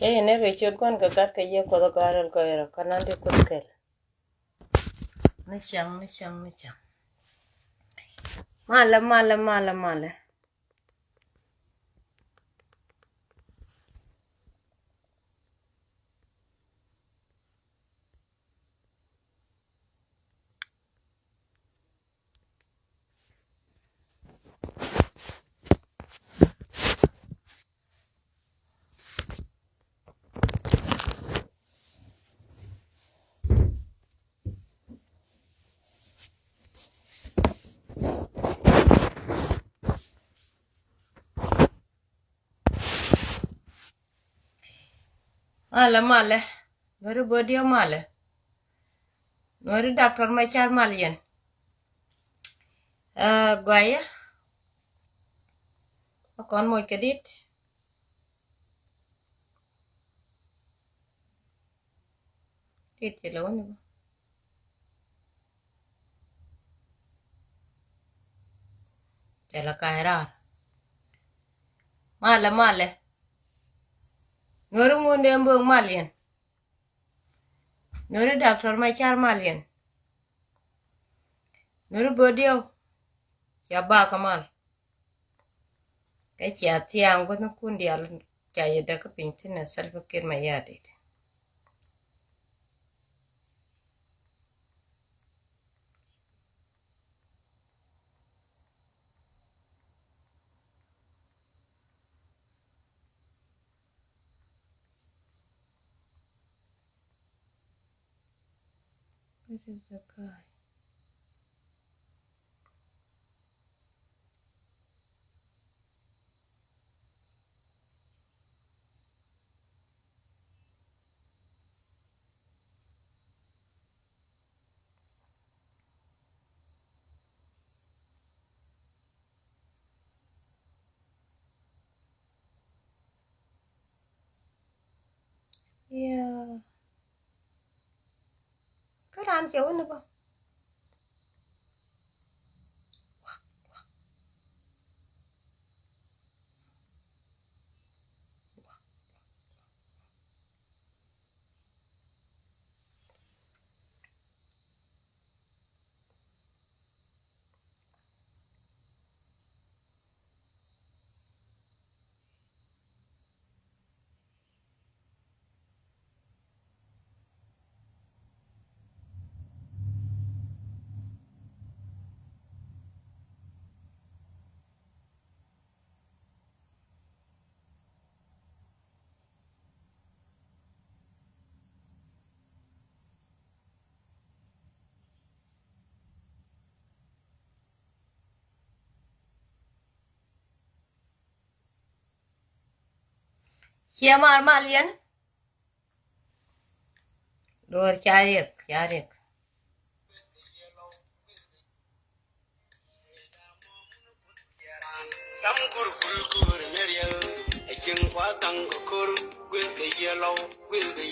ne rechot kwan ka kat ka ye kodo karal ko era kanande kuskel. Ni chang. Mala. Mala. Very body mala. Nori doctor machar malien. Gwaya. Kon moy kedit. Tit lo ni. Tela kaira. Mala. Nori ngunde mbong malien. Nori doctor machar malien. Nori body ya ba kamal. Cái chia tiang có nó cuốn đi ăn chạy đã có bình thường là sao có kiện mà ya đi. What is the guy? Yeah. Cái làm kiểu nữa không? Chia mà liền. Đồ chai riek. Tam kur neria. Echin kwa tang kur with the yellow with the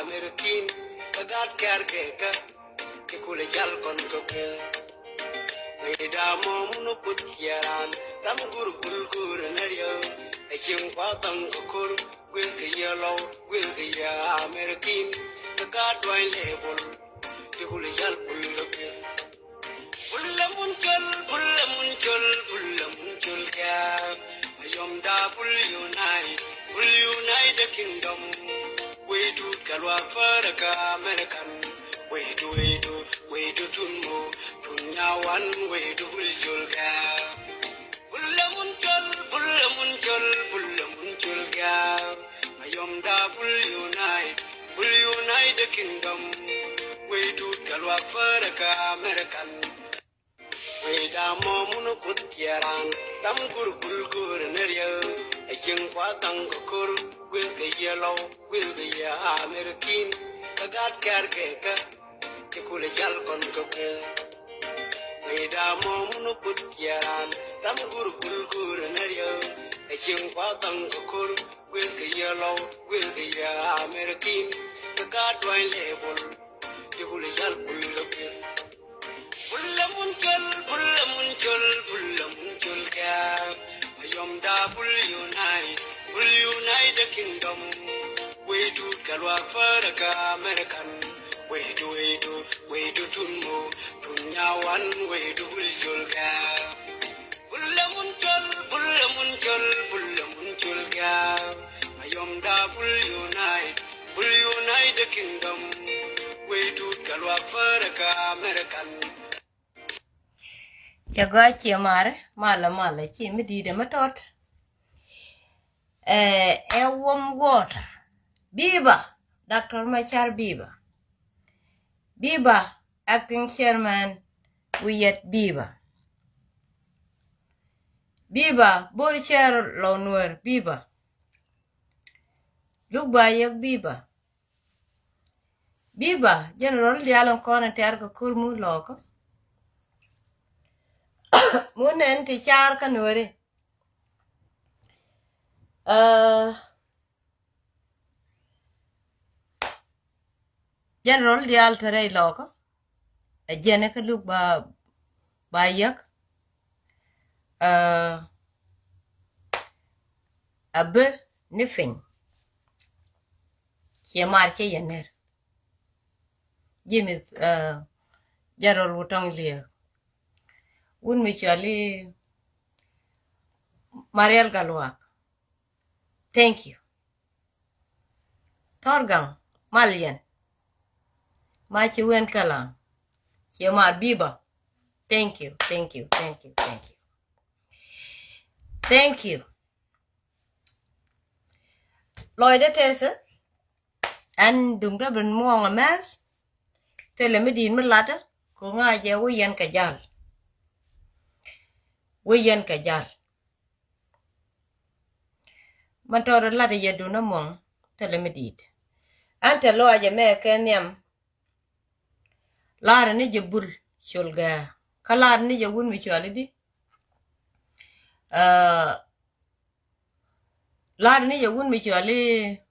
American. The God carke. Kule jal kon ko ke da mo muno put yaran tam gur nerio e chim kwa tang ko with the yellow with the American the god wine label kule jal pul lo ke pulla mun chol ga ayom da pul unite the kingdom we do kalwa faraka American we do tunmo tunya one we do buljulga bulla mun chol ga ayom da bul unite the kingdom we do kalwa faraka American we da momuno put yaran tam gur nerio a king kwa tang kur with the yellow with the American the god carke kule jal kon ko ke we da momuno put yaran tam gur nerio a king kwa tang kur with the yellow with the American the god wine label kule jal pul ke bulla mun chol ga ayom da bul unite the kingdom wait to Galwa Faraka American. Wait to Tunmo, Tunyawan, wait to Buljulga. Bullamunjulga. Mayomda Bull unite the kingdom. Wait to Galwa Faraka American. Chagachi amare, mala, chi mi di de matot. Warm water. Biba, Dr. Machar Biba. Biba, acting chairman, we at Biba. Biba, board chair Lonwer, Biba. Look by your Biba. Biba, General the Allen Corner Terka Kurmu Loco. Moon and Tichar Canori. General the Altere Loco. A Jenica look by yak. A bit niffing. She march yener. Jimmy's General Wutong Lear. Wouldn't mutually Mariel Galwak. Thank you. Torgang, Malian. Machi Wen Kalam. Yamar Biba. Thank you. Thank you. Lloyd Tessa and Dunga Ben Mong a mess. Tell me the Mulata. Kunga ja Wiyan Kajal. Mantora Lada Yaduna Mong. Tell me did. Ante Loya American. Lara ni je bul shulga kalar ni je wun mi chalidi lar ni je wun mi chali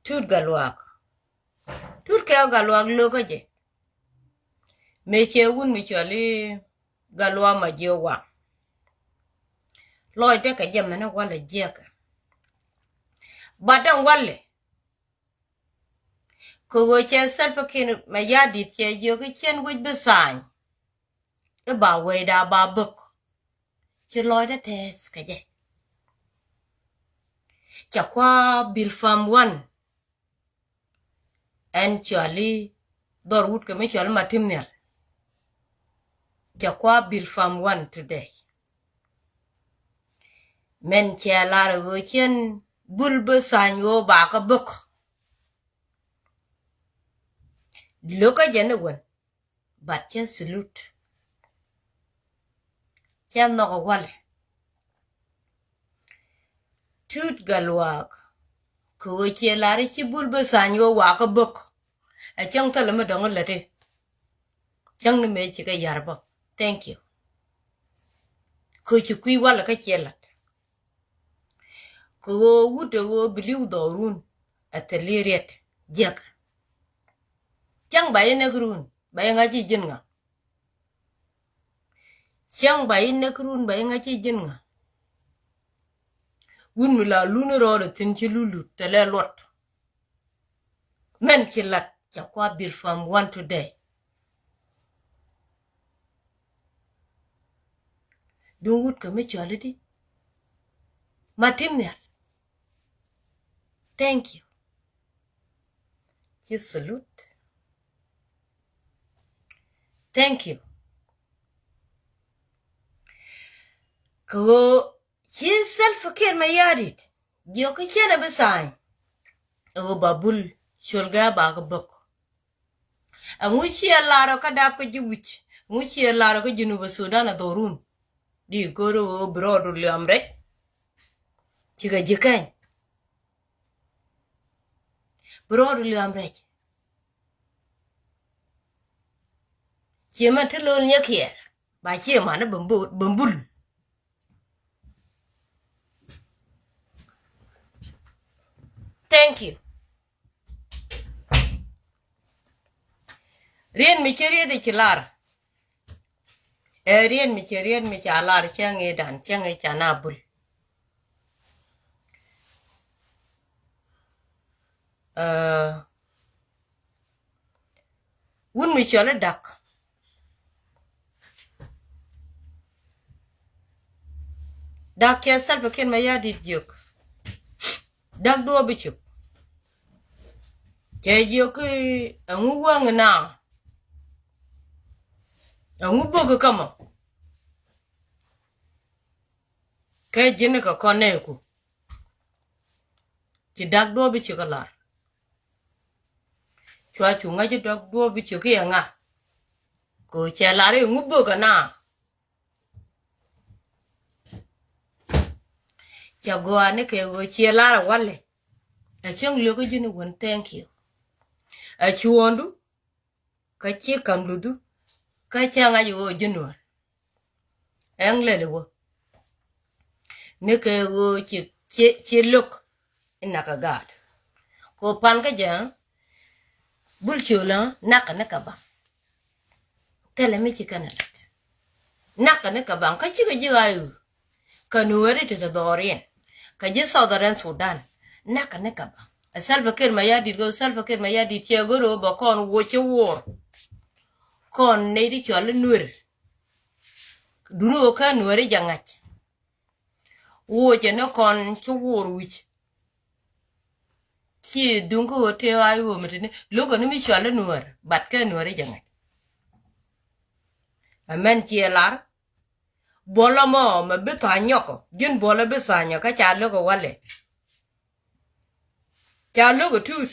tut galwak loka je me che wun mi chali galwa ma je wa loy te ka jamana wala jeka badan walle ko wo che salpakin ma yadi che yo ki chen wit besan e ba we da ba buk che loy da tes ka je cha kwa bil fam 1 en chali dor wut ke me chal matimner cha kwa bil fam 1 today men che la ro chen bul besan yo ba ka buk loka jene wen but chen salute chen no wale tut galwak ko che lare chi bulbe sanyo wa ka bok a chen kala ma dong lete chen ne me chi ka yarba thank you ko chi kui wala ka chela ko wude wo biliu dorun atleriet jak chang bayene grun bayenga chi jinga chang bayene grun bayenga chi jinga wun mi la lunu ro tin ci lulu tele lot men ci lat ja kwa bil fam 1 today do wut ka me chalidi matimnya thank you ci salute thank you ko ci self care ma yadit yo ko chena besan o babul shulga ba ko bok amuchi alaro ka dap ko jiwich muchi alaro ko Junuba Sudan dorun di goro brodo lamrek chiga jikan brodo lamrek chema telo nyakier ba chema na bambul thank you rien mi cherie de chilar rien mi chalar change dan change chanabul wun mi chola dak ya Salva Kiir Mayardit yok dak do bichuk ke yok angu wang na angu bogo kama ke jene ka kone ku ti dak do bichuk lar chwa chunga ji dak do bichuk ya nga ko che lare angu bogo na cha go ane ke go che lar wale a chong lo ko jini won thank you a chuondu ka chi kam ludu ka cha nga yo jinwa ang le wo ne ke go chi look ina ka gad ko pan ka ja bul chula naka ba tele mi chi kana naka ba ka chi ga ji ayu ka nuwari te dorien ka ji Southern Sudan naka ba Salva Kiir Mayardit go Salva Kiir Mayardit che goro ba kon wo che wor kon ne di chole nur duro ka nuwari jangach wo che no kon che wor wich chi dungo te ayu metene logo ni mi chole nur bat ka nuwari jangach amen che lar bola mo ma bita nyoko jin bola bisa nyoka cha logo wale cha logo tut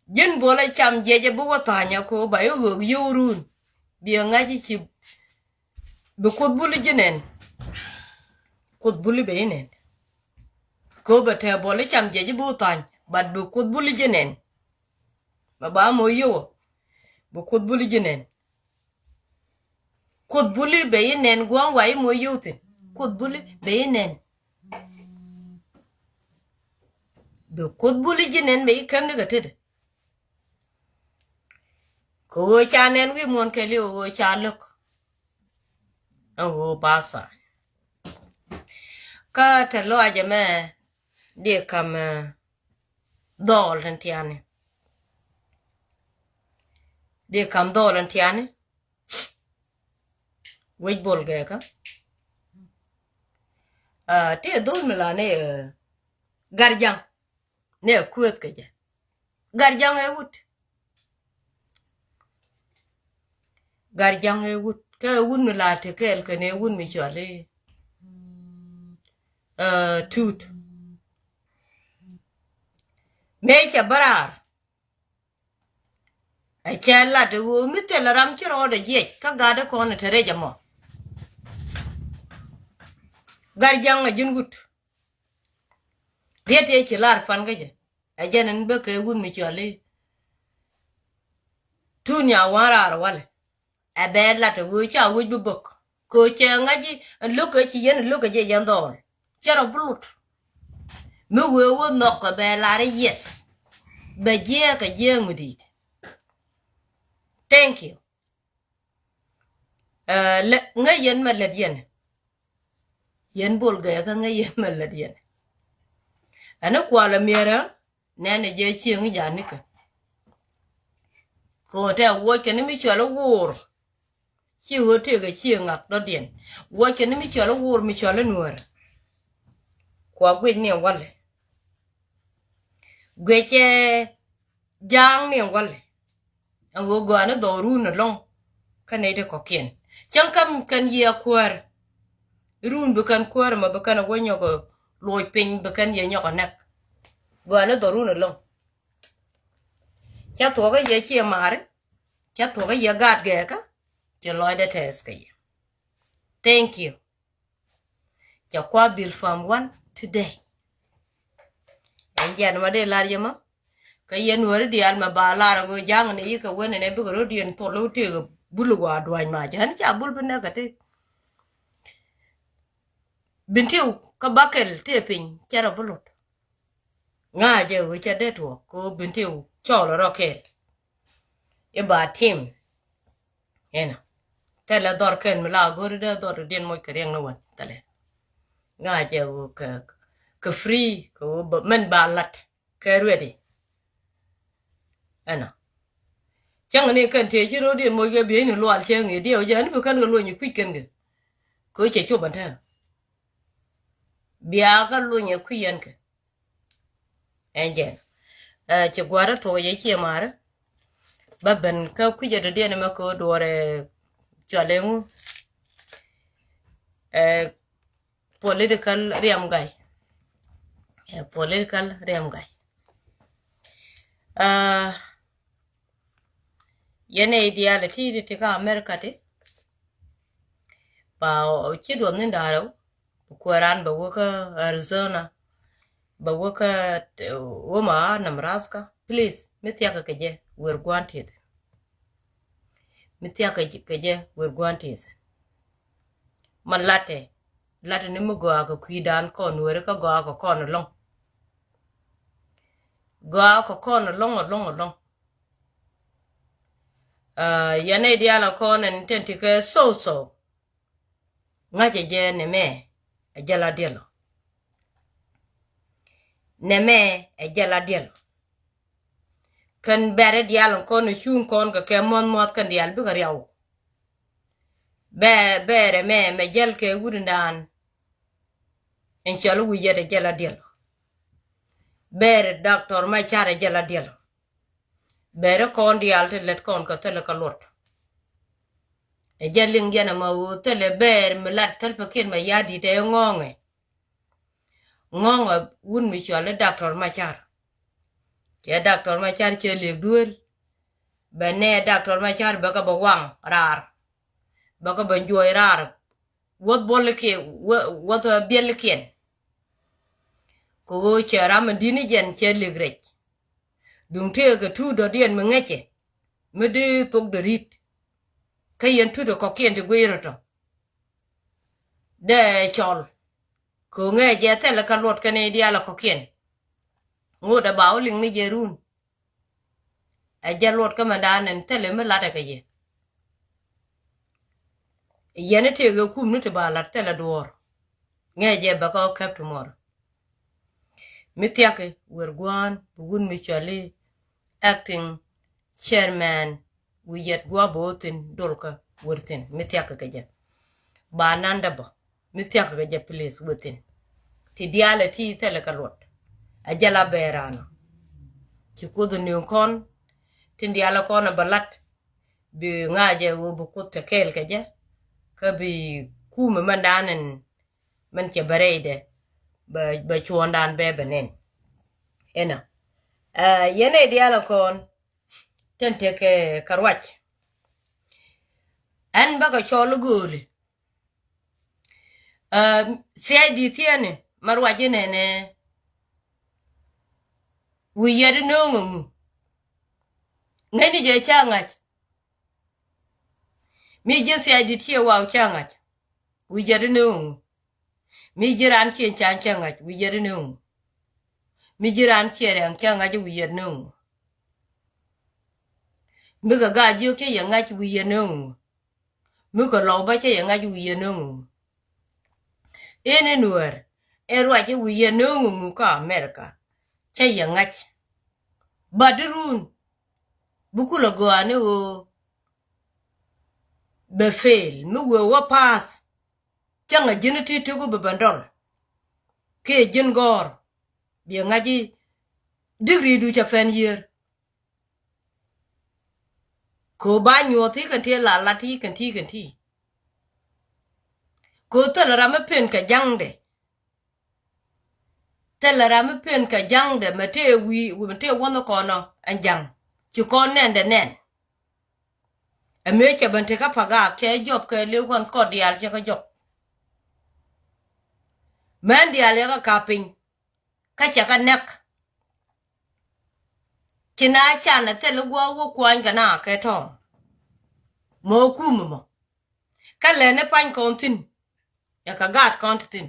jin bola cham jeje bu wata nyoko ba yo yorun bi ngaji chi bu kutbuli jinen kutbuli beinen ko ba te bola cham jeje bu tan bad bu kutbuli jinen ba mo yo bu kutbuli jinen kutbuli beinen gwang wai mo yotin kutbuli beinen bu kutbuli jinen be kan daga tede ko cha nen wi mon ke li o cha luk o pasa ka te lo aje me de kam dol tiane de kam dol tiane wej bol ge ka te dol mela ne garjang ne kuet ke je garjang e wut ke wun mela te kel ke ne wun mi chole tut me cha barar a chela de wo mi te la ram chiro de je ka ga de ko ne tere jamo garjang a jin wut rete ci lar fan ga je a janen be ke wun mi chole tunya warar wale a be la de wo cha wo bu bok ko che ngaji look ci yen look je yandol chero blut me wo no ko be la yes be je ka je mudit thank you ngayen maladien yen bol ga ka ngayen maladien ana kwala miera nene je chieng janika ko te wo ke ni mi chalo wor chi wo te ga chieng ak do dien wo ke ni mi chalo wor mi chalo nuor kwa gwe ni wale gwe che jang ni wale an wo go ana do ru na long kane de kokien chang kam kan ye kwar run bu kan kwar ma bu kan wo nyogo loy pin bu kan ye nyogo nak go ana do ru na long cha to ga ye chi mare cha to ga ye gat ge ka che loy de test ke thank you cha kwa bil from one today en jan ma de lar yema ka yen wor di al ma ba lar go jang ne ka wone ne bu ro dien to lo te bulu wa dwan ma jan cha bul bne ka te bintiu ka bakel te pin cha ro bulut nga je wo cha de to ko bintiu cholo rokel e ba tim ena tele dor ken mala gor de dor den mo kereng no wan tele nga je wo ka free ko men ba lat ka ready ana chang ne kan te chi ro di mo ge bi ni lo al che ngi dio ja ni bu kan ga lo ni ku ken ge ko che cho ban ta bia ga lo ni ku yen ke enjen che gwara to ye chi mara baban ka ku je de ne ma ko dore chalengu political riam gai political riam gai yene ideality ti ka America te ba chi do nin daro ko ran ba wo ka Arizona ba wo ka Oma Nebraska please mitia ka keje wer gwanted mitia ka keje wer gwanted man late ni mu go ka kwidan kon wer ka go ka kon long go ka kon long yene diala kon en tenti ke so ngaje je ne me ajala dialo neme ejala dial kan bere dial kon shun kon ka ke mon mot kan dial bu gariaw bere me jel ke wurundan inshallah wi yede jala dial bere doctor ma chare jala dial bere kon dial te let kon ka tele ka lot e jelling gena ma wo tele bere me lat tel pakin ma yadi te ngonge wun mi chale doctor ma char ke doctor ma char che le duel bene doctor ma char ba ka ba wang rar ba ka ban joy rar wot bol ke wot biel ken ko chara ma dini jen che le grech dung te ga tu do dien ma ngeche me de tok de rit kayen tu do ko ken de gwero to de chol ko nge je tele ka lot kane dia la ko ken ngoda baw ling ni jerun a jalot ka mandanen tele me la de ka ye yene te ga kum ni te ba la tele dor nge je ba ko kap tomorrow mitiake wergwan bugun mi chali acting chairman we yet gwa botin dolka wertin mitiake ka je ba nanda ba mitiake ka je please wetin ti diala ti tele ka lot a jala berano ci kudu ni kon tin diala kon balat bi ngaje wo bu ko te kel ka je ka bi kuma mandanen man ce bareide ba chuondan be benen ena yene diala kon tente ke karwach an baga cholo goli CID tiene marwaje ne wiyede nongu ngani je changach mi je CID tie wa changach wiyede nongu mi jiran chien changach wiyede nongu mi jiran chiere changach wiyede nongu mi ga gajo ke yangach wiyede nongu mi ko loba ke yangach wiyede nongu ene nuer erwaje wiyede nongu ka America che yangach badrun bukula goane o befel mi we wa pass changa jiniti tugu bebandol ke jin gor bi ngaji degree du cha fen year ko ba nyoti kan te la lati kan ti ko tala rama pen ka jangde mate mate wono kono anjang ci kon nende nen ameche bante ka paga ke job ke le kon ko dial che ka job man dial ya ka pin ka cha ka nek kina cha na te lu wo kwan ga na ke to mo kumo ka le ne pan kontin ya ka gat kontin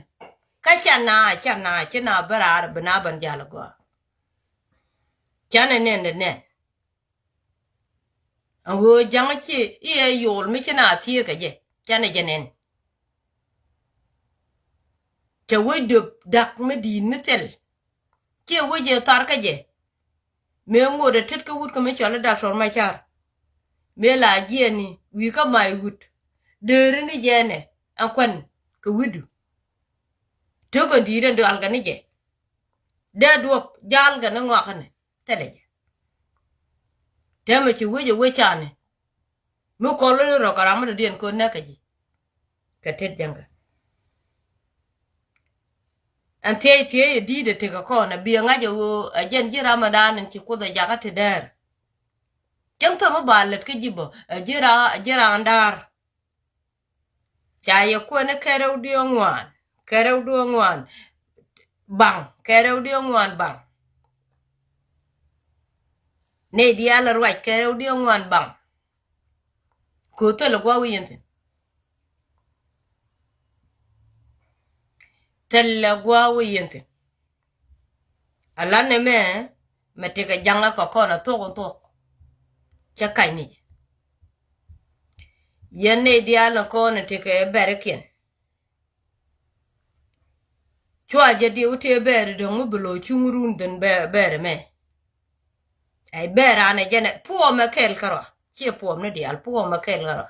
ka cha na barar bana ban jala go chane ne awo jangachi iye yol mi china tie ka je chane jenen ke wedo dak medin mitel ke weje tar ka je me ngode tet ka wut ka me chola doctor ma char me la jeni wi ka mai wut de ni jene akwan ka wudu to ko di den dal ga ni je de duop jal ga no ngakane teleje teme ci wuje wechane mu ko lo ro karama de den ko nakaji ka tet janga ante tie di de te ko na bi ngajo ajen ji ramadan ci ko da jaga te der jang to ma balet ke jibo jira andar cha ye ko ne kerew dio ngwan bang kerew dio ngwan bang ne dia la roi kerew dio ngwan bang ko to lo gwa wi tella gwa yente alane me metega janga ko kona to cha kai ni yene dia la kona teke berekin chwa je di ute bere do ngubulo chungurun den bere me ai bere ane jene puo me kel karo chi puo ne dial puo me kel karo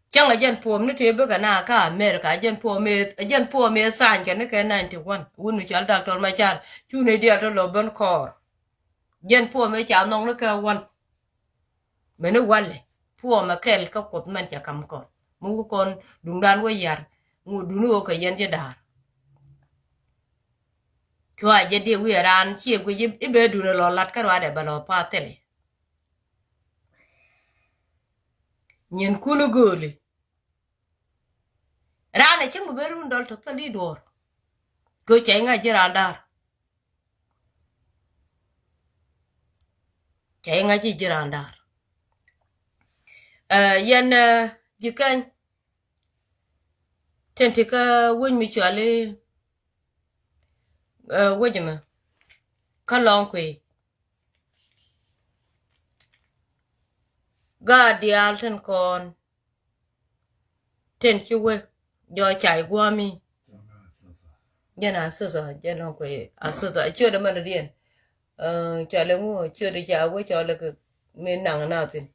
changa jen puom ne tebe kana ka America jen puom me san ke ne ke 91 wonu chal doctor ma char chu ne dia to lo bon kor jen puom me cha nong ne ka wan me ne wale puom ma kel ka kot man cha kam kon mu kon dung dan wo yar mu dunu ko yen je dar kwa je de wi ran chi gu ibe du ne lo lat ka wa de ba lo pa tele nyen kulu gole rana chingu beru ndol to tali dor ko chenga jirandar chenga ji jirandar yan jikan tentika won mi chale wojima kalon kwe gadial ten kon ten chiwe jo chai gwami jana soso jana kwe asoso chưa da man rien chale ngo chưa da ja wo chale ke me nang na tin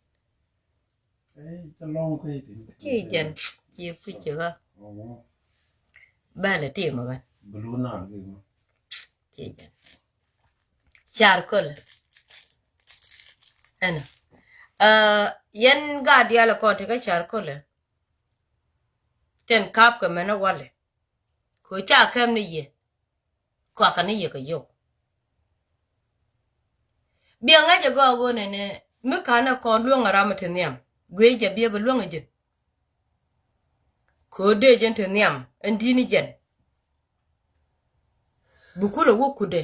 chi jen chi pu chua ba le ti ma ba blue na chi jen charcoal ana yen gadial ko te ka charcoal ten kap ka mena wale ko cha kam ni ye ko ka ni ye ka yo bi nga je go ne ne me kana ko lu ngara mateniam gwe je bi be lu ngaje ko de jen teniam andi ni jen bu ku lo ku de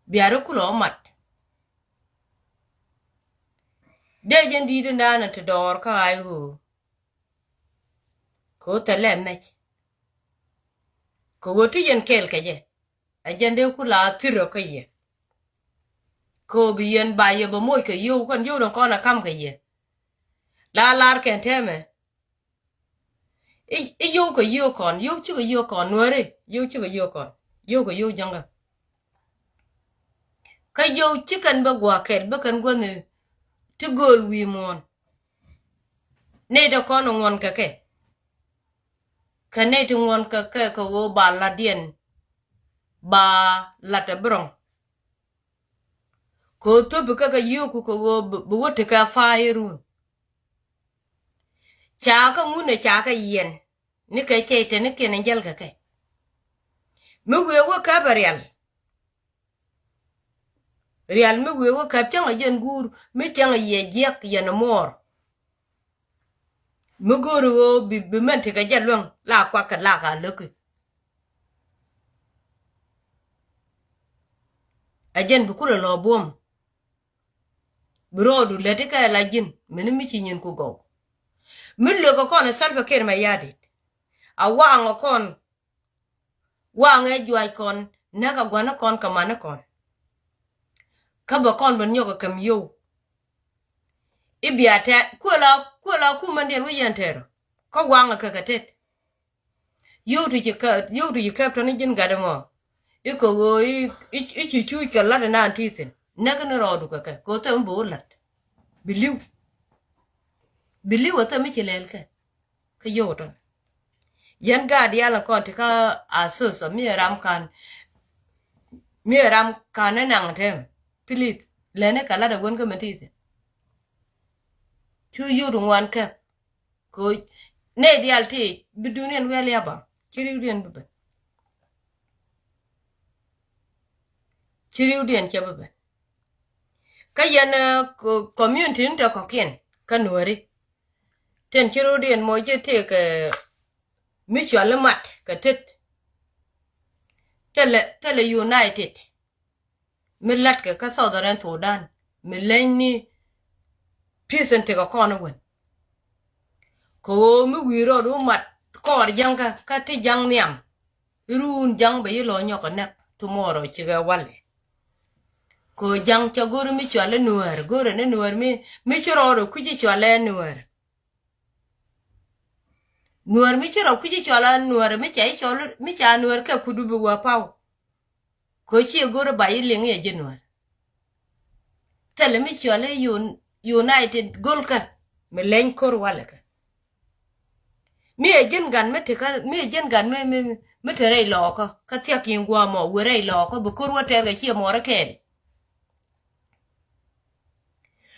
bi ara ku lo mat de jen di de na te dor ka ai hu ko tele mech ko wotu yen kel kaje ajende ku la tiro ka ye ko bi yen ba ye ba moy ka yo kon yo don kona kam ka ye la lar ken teme yo ko yo kon yo chu ko yo kon nore yo chu ko yo kon yo ko yo janga ka yo chicken ba gwa kel ba kan go ne to gol wi mon ne da kono ngon ka ke kane tu ngon ka ko go ba la dien ba la te brong ko to bu ka yu ku ko go bu wote ka fairu cha ka ngune cha ka yen ni ka che te ni ken jel ka ke mu we wo ka barial real mu we wo ka changa jen gur mi changa ye jek yen mor muguru bi mente ka jalwang la kwa ka la ka loku ajen bu kula lo bom brodu lete ka la jin meni mi ci nyin ku go min lo ko kon salba ker ma yadi a wanga kon wanga juay kon naga gwana kon ka mana kon ka ba kon ban yoga kam yo ibiata kula ku manden wi yentero ko wanga ka katet yotu ji ka to ni jin gadamo iko go I chu ka la na titin naga na rodu ka ko ta mbo lat biliw wata mi chilel ka yoto yan ga dia la kon ka asus mi ram kan nang tem please lene kala da gon ka matiti chu yoru wan ka ko ne dialti bidunian wel yaba chiriudien bebe chiriudien chabe ka yan community nta ko ken kanwari ten chiriudien mo je te ka mi chale mat ka tet tele united millat ka southern Sudan millenni peace and take a corner when ko mi wiro ru mat kor janga ka ti jang niam run jang be lo nyoko nek tomorrow chiga wale ko jang cha goro mi chwale nuer goro ne nuer mi choro kuji chwale nuer mi choro kuji chwale nuer mi chai cholo mi cha nuer ka kudu bu wa paw ko chi goro ba yiling ye jinwar tele mi chwale united golka mi len kor wale ka mi ejen gan me tere loko ka tia kingwa mo were loko bu korwa tere chi mo ra kel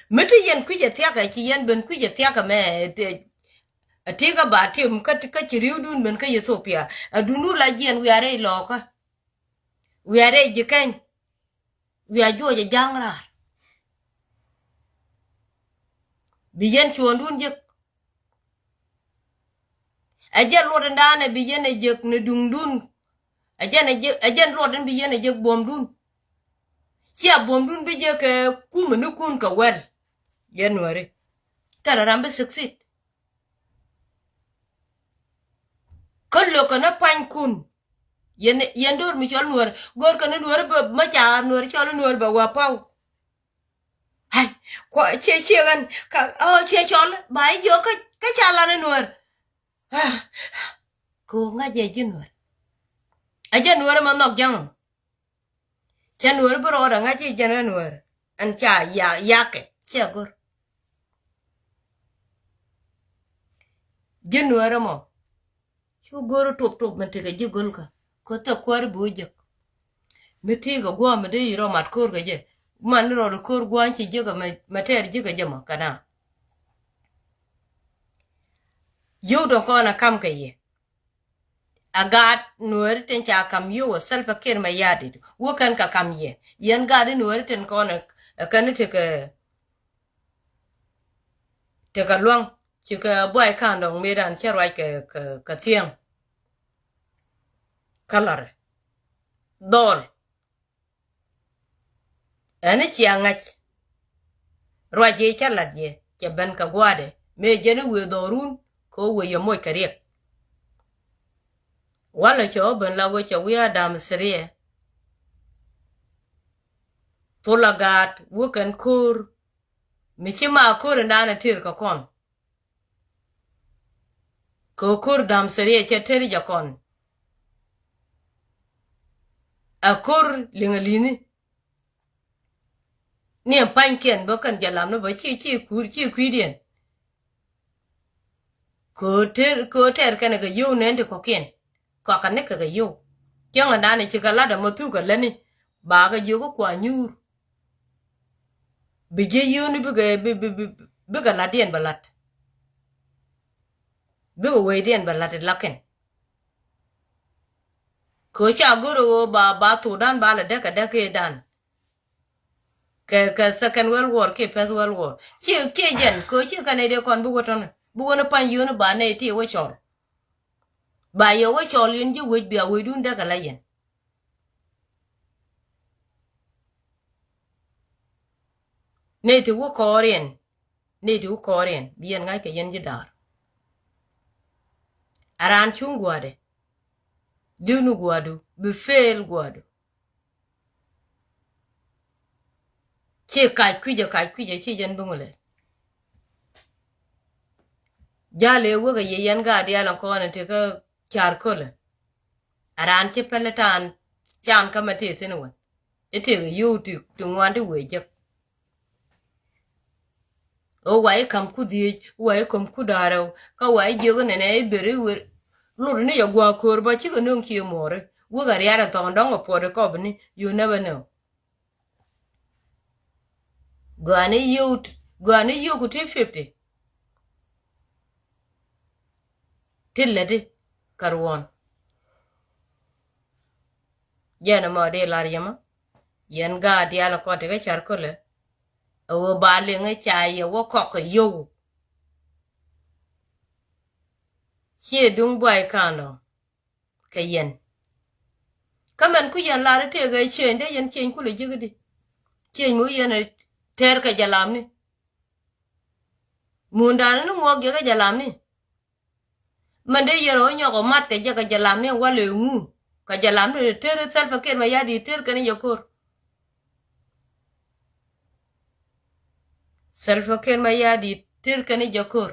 meti yen kuje tia ka chi yen ben kuje tia ka me atiga ba tim ka chiriudun ben ka Ethiopia adunu la jen we are loko we are jikan we are joje jangra biyen chuondun je ajen lo ndane biyen je ne dungdun ajen lo den biyen je bomdun chia bomdun bi je ke kumenu kun ka wel January tararambe succeed kollo kana pan kun yen dor mi chol nuor gor kana nuor ba ma cha nuor chol nuor ba wa pau hai ko che gan ka che chol ba yo ka cha la nuor ko nga je nuor ajen nuor ma nok jang chen nuor bro da nga che jen nuor an cha ya ke che gor nuor mo chu goro top man te ga jigol ka ko ta kwar buje miti ga gwa me de ro mat kor ga je man ro kor gwa chi je ga ma ter je ga jama kana yo do ko na kam ka ye agat nuer ten cha kam yo sel pa ker ma yadi wo kan ka kam ye yen ga de nuer ten ko na kan te ka luang chi ka boy kan dong me dan che roi ka tiang color dol ene chi angach roi je chalat je che ben ka gwade me jene we dorun ko we yo moy kariek wala cho ben la we cho we adam srie tolagat wo kan kur mi chi ma kur na na tir ka kon ko kur dam srie che teri ja kon a kur lingalini ni panken bo kan jalam no ba chi kur chi kwidien ko ter kan ga yo ne de ko ken ko kan ne ka yo kyanga na ne chi kala da mutu ka leni ba ga yo ko kwa nyur bi je yo ni bi ga la dien balat bi we dien balat laken ko cha guru ba to dan ba la da ke dan ka second world war ke first world war chi jen ko chi kan ne de kon bu goton bu wona pan yo no ba ne ti wo chor ba yo wo chor yin ji we bia we dun da kala yen ne ti wo koren bien ngai ke yen ji dar aran chung gwade dunu gwadu bi fel gwadu che kai kwije che jen bungule jale wo ga yen ga dia lan ko na te ka char kole aran che peletan chan kama te thin wan ite yu tu ngwan de we je o wai kam ku di wai kam ku daro ka wai je go ne bere we lor ni ya gwa kor ba chi go non ki more wo ga ya to ndongo po de ko ni you never know gane yu ku te 50 tillade karwon jana ma de lar yama yen ga dia la ko te ga char ko le o ba le nga cha ye wo ko ko yo che dung boy kano ka yen kamen ku yen la te ga chen de yen chen ku le jigidi chen mu yen ter ka jalam ni munda no mo ge ga jalam ni mande yero nyo ko mat ka je ka jalam ni wale ngu ka jalam ni ter sel pa ken ma ya di ter ka ni yokor sel pa ken ma ya di ter ka ni jokor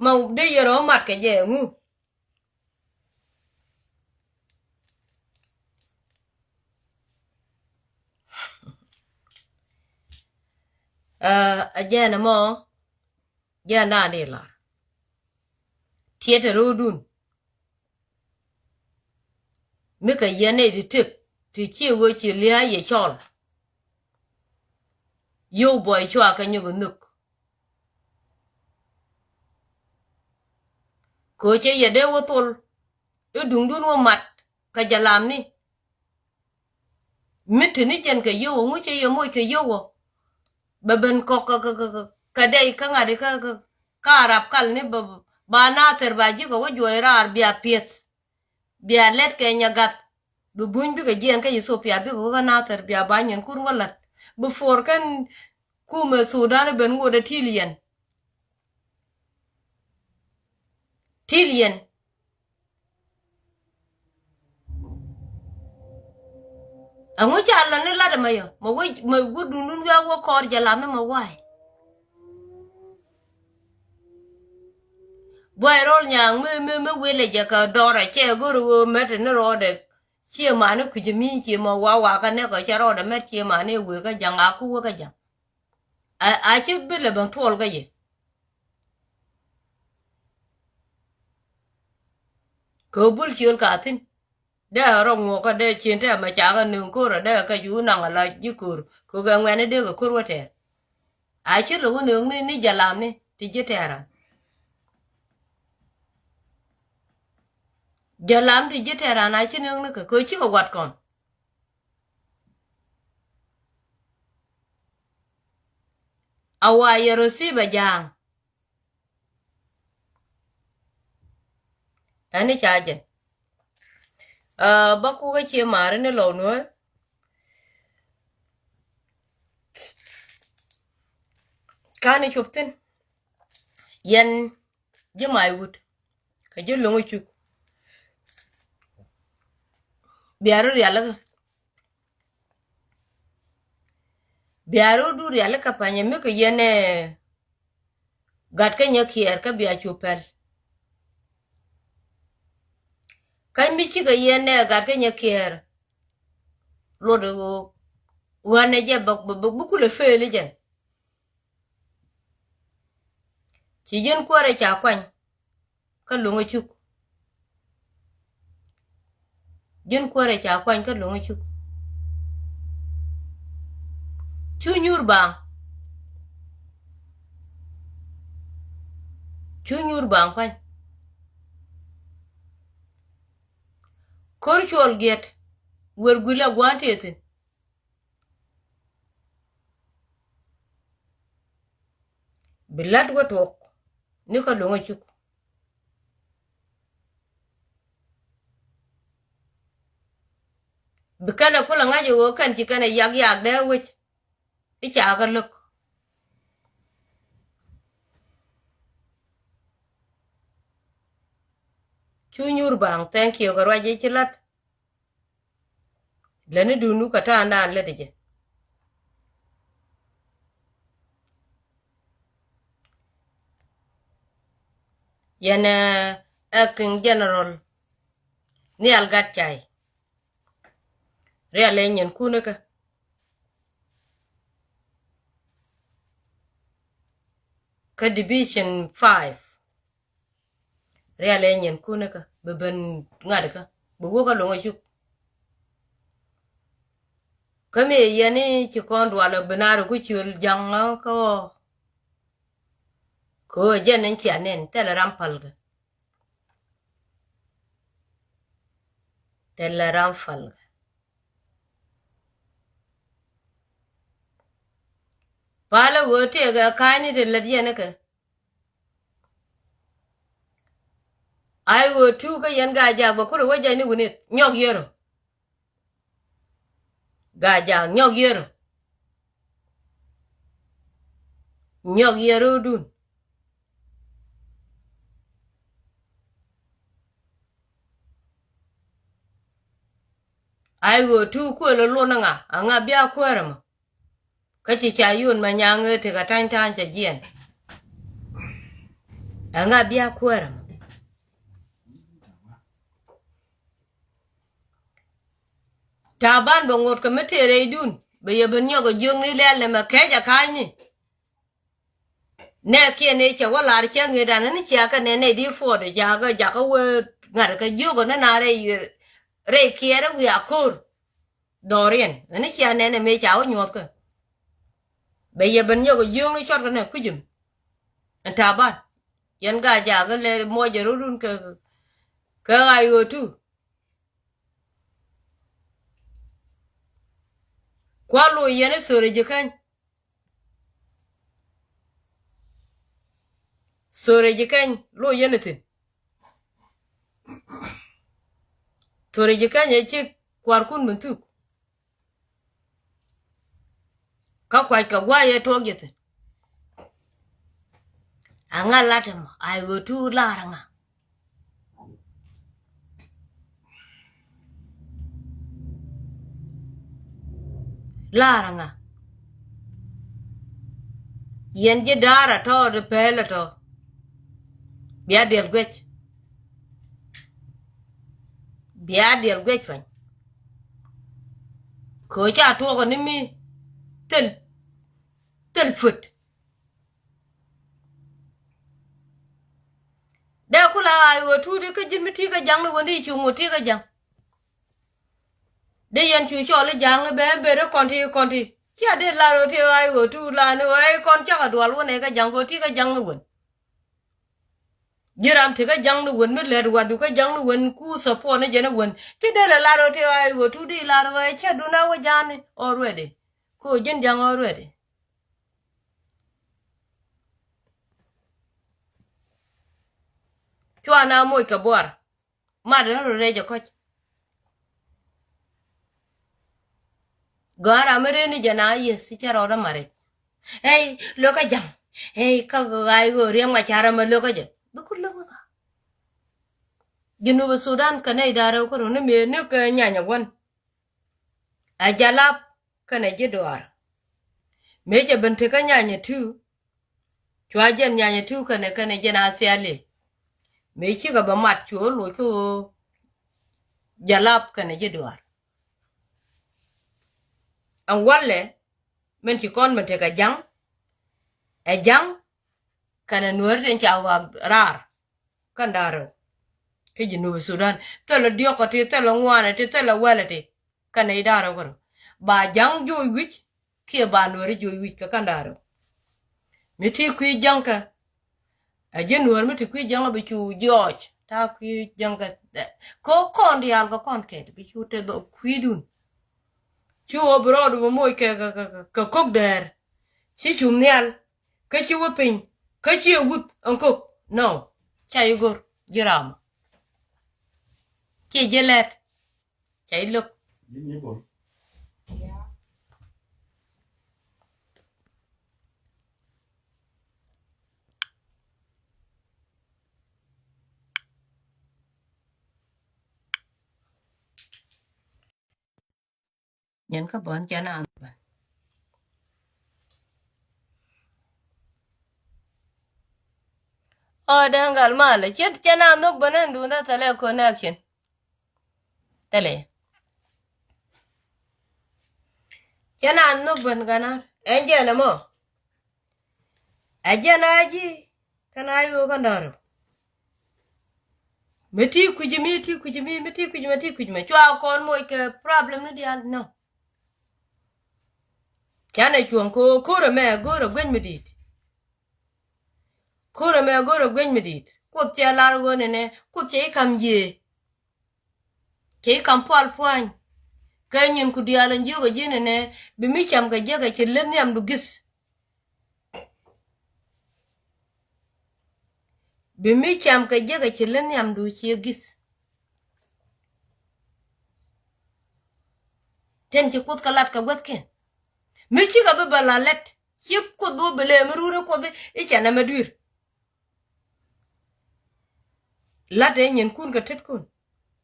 ma de yero mat ka je ngu ajana mo jana de la tiete rodun mi ka yene di tek ti chi wo chi lia ye chol yo boy chwa ka nyugo nuk ko che ye de wo tol e dung dun wo mat ka jalam ni mit ni jen ka yo ngo che ye mo ke yo wo baben ko ka dei ka ngade ka arab kal ni ba na ter ba ji ko wo joira bia piet bia let ke nyagat bu buñ bi ka jen ka Ethiopia bi ko na ter bia ba nyen kur walat before kan kuma Sudan ben ngode tilien angu chala ni lada mayo ma gudu nun ga wo kor jalam ma wai boy rol nyang me wele je ka dora che guru wo met ne rode che mane ku jimi che ma wa ka ne ko che rode met che mane we ka janga ku ka jang a che bele ban tol ga ye ko bul chiol ka tin de ro ngo ka de chen te ma cha ga nun ko ro de ka yu na la ji kur ko ga ngene de ko kur wote a che lo nun ni jalam ni ti je tera jalam ti je tera na che nun ni ko chi ko wat kon awa yero si ba jang ani chajen ba ku ga che mare ne lo no kani chuptin yen je mai wut ka je lo chu biaro dur yalla ka panye me ko yene gat ka nyakier ka bia chupel kai mi chi ga yene gat ka nyakier lo de wane je bu ku le fele jen chi jen kware cha kwan ka lo chu jen kware cha kwan ka lo chu nyur bang kwan kor chol get wer gula gwantetin bilad watok ni ka lo chu bikana kula ngaje wo kan ci kana yag de wich icha ga luk chunyur bang thank you garwa je chilat lene dunu kata andan le de yana acting general ni algat chai real nyen kunaka ka division 5 real nyen kunaka beben ngadaka bugo ka longa chuk kame yani ci kon wala benaru ku chul janga ko jenen ci anen tele rampal tele rampal pala wote ga kani de ladiyana ka ai wo tu ka yan ga ja ba ko wajani woni nyog yero ga ja nyog yero dun ai wo tu ko lo lo nga anga bia kwerma ka ci cha yun ma nyange te ka tan tan cha jien anga bia kwerma taban bo ngot ka metere dun be ye ben nyogo jong ni le ma ke ja kani ne ke ne cha wala ri cha ngi dan ni cha ka ne di fo de ja ka we ngar ka jogo na na re kiere wi akur dorien ni cha ne me cha o nyot ka be ye ben nyogo jong ni shot ka ne kujum taban yan ga ja ga le mo je run ka ai go tu kwa lo yene sore je kan lo yene tin sore je kan ye chi kwar kun mun tu ka kwa ka gwa ye to ge tin anga latam ai go tu laranga yen je dara to de pele to bia del gwech fan ko cha to ko ni mi tel fut da kula ai go tu de ka jin mi ti ka jang no woni chu mo ti ka jang de yen chu cho le jang be re konti cha de la ro te ai go tu la no ai kon cha ka dwal woni ka jang ko ti ka jang no won jiram te ka jang no won me le wa du ka jang no won ku support ne je ne won ti de la ro te ai go tu di la ro ai cha du na wa jani already ko jin jang already chwa na moy ka bor ma de ro re je ko gara mere ni jana yes cha ro mare hey lo ka jang hey ka ga go riang ma chara ma lo ka je bu ku lo ka Junuba Sudan ka ne daro ko ne me ne ka nyanya won a jalap ka ne je doar me je bente ka nyanya tu chwa jen nyanya tu ka ne je na asiale me chi ga ba mat chu lo ko jalap ka ne je doar an walle men ti kon men te ka jang e jang kana nuer den chawa rar kan daro ke Junuba Sudan telo dio ko te telo ngwane te telo wele te kana idaro ko ba jang joy wich ke ba nuer joy wich ka kan daro mi ti ku jang ka a je nuer mi ti ku jang bi chu George ta ku jang ka ko kon di al ko kon ke bi chu te do kuidun chu obro do mo ke ka kok der chi chum nyal ka chi wopin ka chi wut an kok no chai gor jiram chi jelet chai luk nyen ka bon chana Oh, dangal mala. Chet chana nok banan duna tale connection. Tale. Chana nok ban gana. Enje na mo. Ajana aji. Kana yo kandaro. Meti kujimi. Chwa kon mo ke problem ni dial no. Chana chuan ko kura me goro gwen medit. Kura me goro gwen medit. Kut tia largo nene. Kut tia ikam ye. Tia ikam pal puany. Kanyin ku dialan joga jine ne bimicham ga jaga chilen yam dugis. Bimicham ga jaga chilen yam du chiegis. Ten chi kut kalat ka gwatken. Michi ka bebala let. Chip kut bo bele merure kut ichana madur. Lade nyen kun ka tet kun.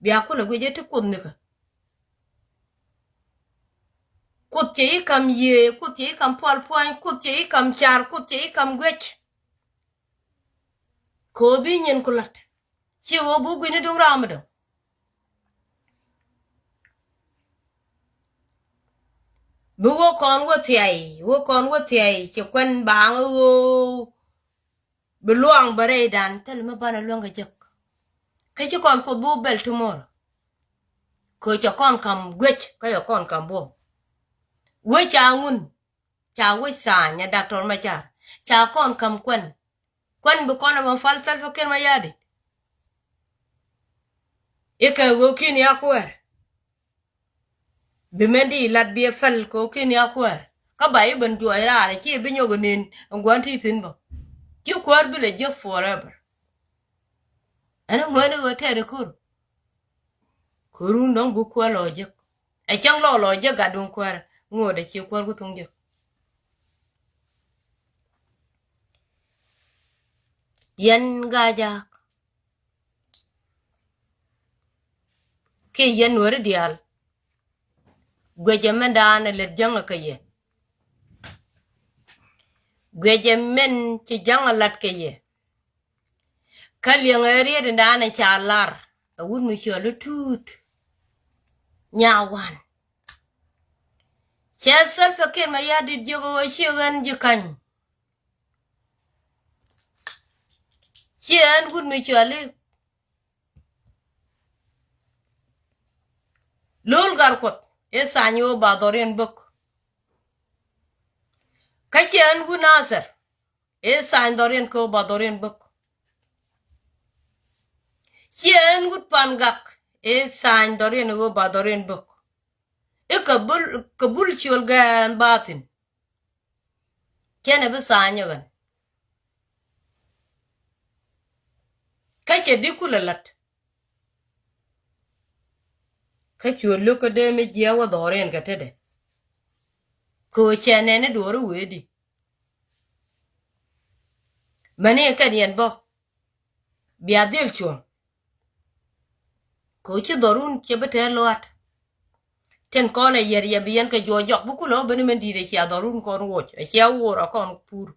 Biakula gweje te kun nika. Kut che ikam ye, kut che ikam pal puany, kut che ikam char, kut che ikam gwech. Ko bi nyen kulat. Chi wo bu gwini dung ramadang. Bu wo kon wo tiai, chi kwen bang wo beluang bare dan, tel me bana luang gajak. Ka chi kon ko bu bel tomorrow. Ko cha kon kam gwech, ka ya kon kam bo. We cha ngun, cha we sa nya doctor ma cha. Cha kon kam kwen. Kwen bu kon ma fal sal fakir ma yadi. Ika wo kini akwer. Bimendi lat bi fal ko kini akwer. Ka bai ben jo ira chi bi nyogo nin ngwan ti tin bo. Ji kwar bi le je forever. Ana ngwan go tere kur. Kurun dong bu kwa lo je. A chang lo je ga dun kwar. Ngode chi kwar ku tung je. Yen ga ja. Ke yen wor dial. Gweje men dana le janga kaye. Gweje men ci janga lat kaye. Kal yang eri dana chalar. Awun mu cholo tut. Nyawan. Chesal fakir ma yadi jogo wa shigan jikan. Chien wun mu cholo. Lul garkot. Esanyo badoren bok. Kachien wun aser. Esan doren ko badoren bok. Chien wun pangak. Esan doren go badoren bok. Kabul chulgan batin. Chene besanya gan. Kache dikula lat. Kachu look at them jawa doren katede. Ko chene ne doru wedi. Mane kadian bo. Biadil chuan. Ko chi dorun chebete loat. Ten kona yer yabian ka jojok bukulo beni mendire chia dorun kon woch. Chia wora kon pur.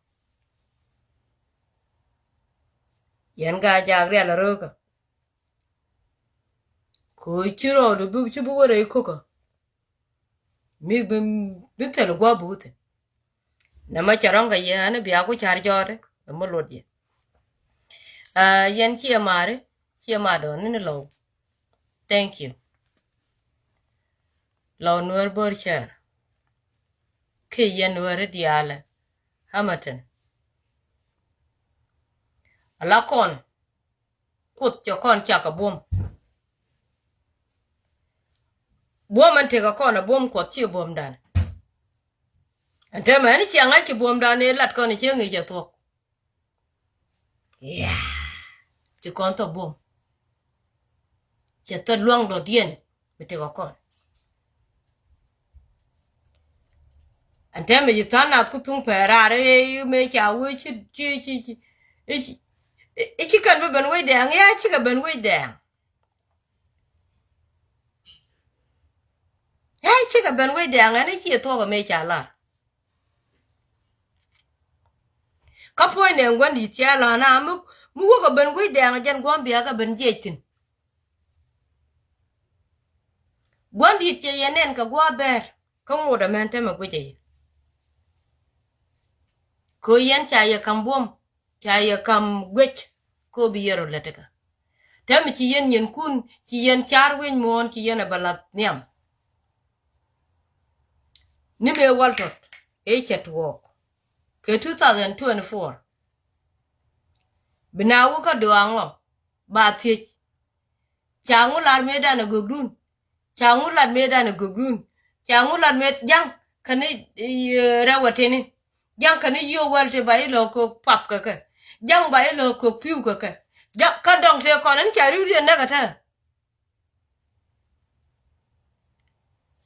Yan ga jagre ala roka. Ko chiro do bu chubu wore koka. Mi bitel gwa bute. Nama charanga yana biya ko char jore. Nama lodye. Yan chia mare. Chia mado nini low. Thank you. Low nuer bor char. Ke yan nuer diala. Hamatan. Ala kon. Kut cho kon chaka bom. Bom an teka kon a bom kot chi bom dan. Ante ma ni chiang a chi bom dan e lat kon chi ngi je tok. Yeah. Chi kon to bom. Chi to luang do dien me teka kon. Ante me ji tana kutung perare me cha wu chi chi kan be ben we dang ya chi ka ben we dang. Hey, chica ben we dang and she to me chala. Kapo ne ngwan di chala na mu ko ben wi de nga jan Gambia ka ben jetin gondi che yenen ka gwa ber ka ngoda mente ma guje ko yen cha ya kambom cha ya kam gwech ko bi yero leteka tem ci yen yen kun ci yen char wen mon ci yen balat niam ni me waltot e chet wok ke 2024 binawu ka do ango ba ti changu lar meda na gogrun changu lar meda na gogrun changu lar med jang kane rawatene jang kane yo walte bay lo ko pap ka jang bay lo ko piu ka jang ka dong te ko nan chari ri na ka ta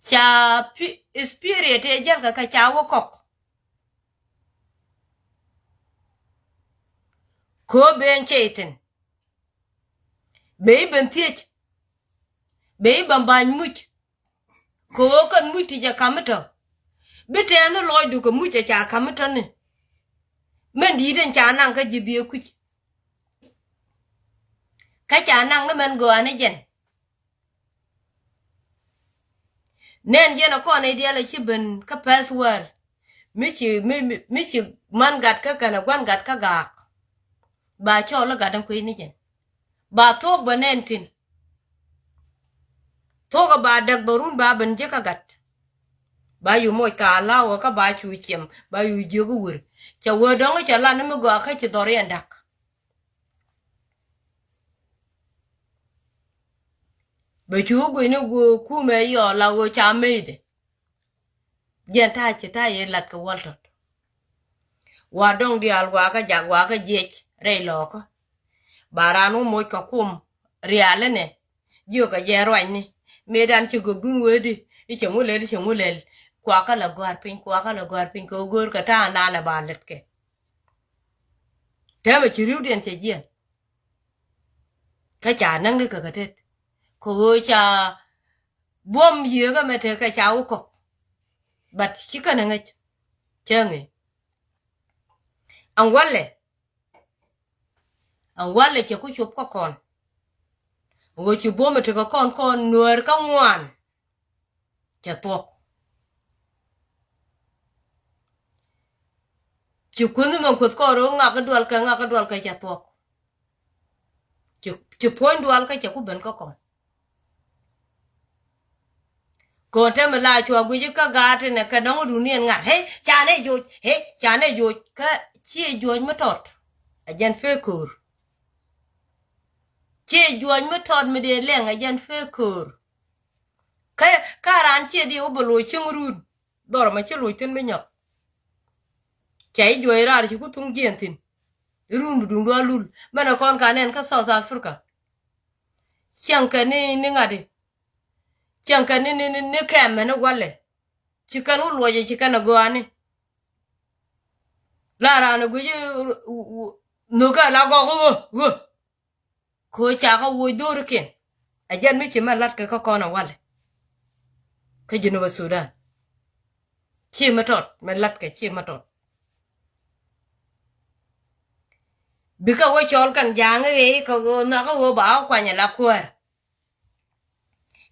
cha spirit e jang ka cha wo kok ko ben cheten be ben tiech be ban ban much ko kan much ti ja kamto bete no loy du ko much cha kamto ne men di den cha nan ka jibi ku ka cha nan no men go ane jen nen je no ko ne dia le chi ben ka password mi chi man gat ka kana gwan gat ka ga ba cho la gadan ku ni jen ba to bonen tin to ga ba dak dorun ba ben je ka gat ba yu moy ka lawo ka ba chu chem ba yu je gu wur cha wo dong cha la no go ka chi dore ndak ba chu gu ni go ku me yo la go cha me de jen ta chi ta ye lat ka waltot wa dong di al wa ka jag wa ka je re lo ko baranu moy ka kum riale ne yo ka je roi ni medan chi go gun wedi chemulel kwa ka la gwar pin ko gor ka ta na na ba let ke ta ba chi riu den che jien ka cha nang de ka tet ko cha bom ye ga mete ka cha u ko bat chi ka na ngach chenge an wale che ku chup ko kon go chi bom te ka kon nuer ka ngwan cha to chi kunu man ko ro nga ka dwal ka cha to chi point dwal ka cha ku ben ko kon ko te mala chwa gu ji ka ga te ne ka dong du nien nga he cha ne jo ka chi jo ma tot a jan fe kur chi jo ma tot me de leng a jan fe kur ka ran chi di u bolo ching run dor ma chi lu tin me nyok chai jo ra ri ku tung gen tin run du do lul mana kon ka nen ka South Africa chang ka ni ngade chang ka ni kem me no wale chikan u lo je chikan go ani la ra no gu no ka la go ko cha ka wo dur ken a jan mi chi ma lat ka na wale ka jino ba Sudan chi ma tot ma lat ka chi ma tot bi ka wo chol kan jang e ko na ka wo ba kwa nya la kwa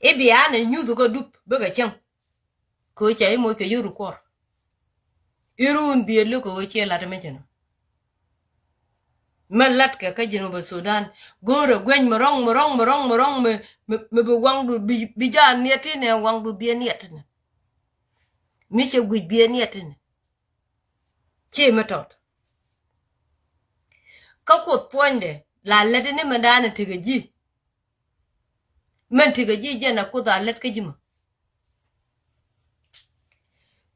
e bi an nyu du ko dup be ga chang ko cha mo ke yuru ko irun bi lu ko che la de me jeno malat ka jino ba Sudan goro gwen morong me bu wang du bi ja nieti ne wang du bi nieti ne mi che gu bi nieti ne che metot ka ko ponde la let ne mandana tigaji men tigaji je na ko da let ka jima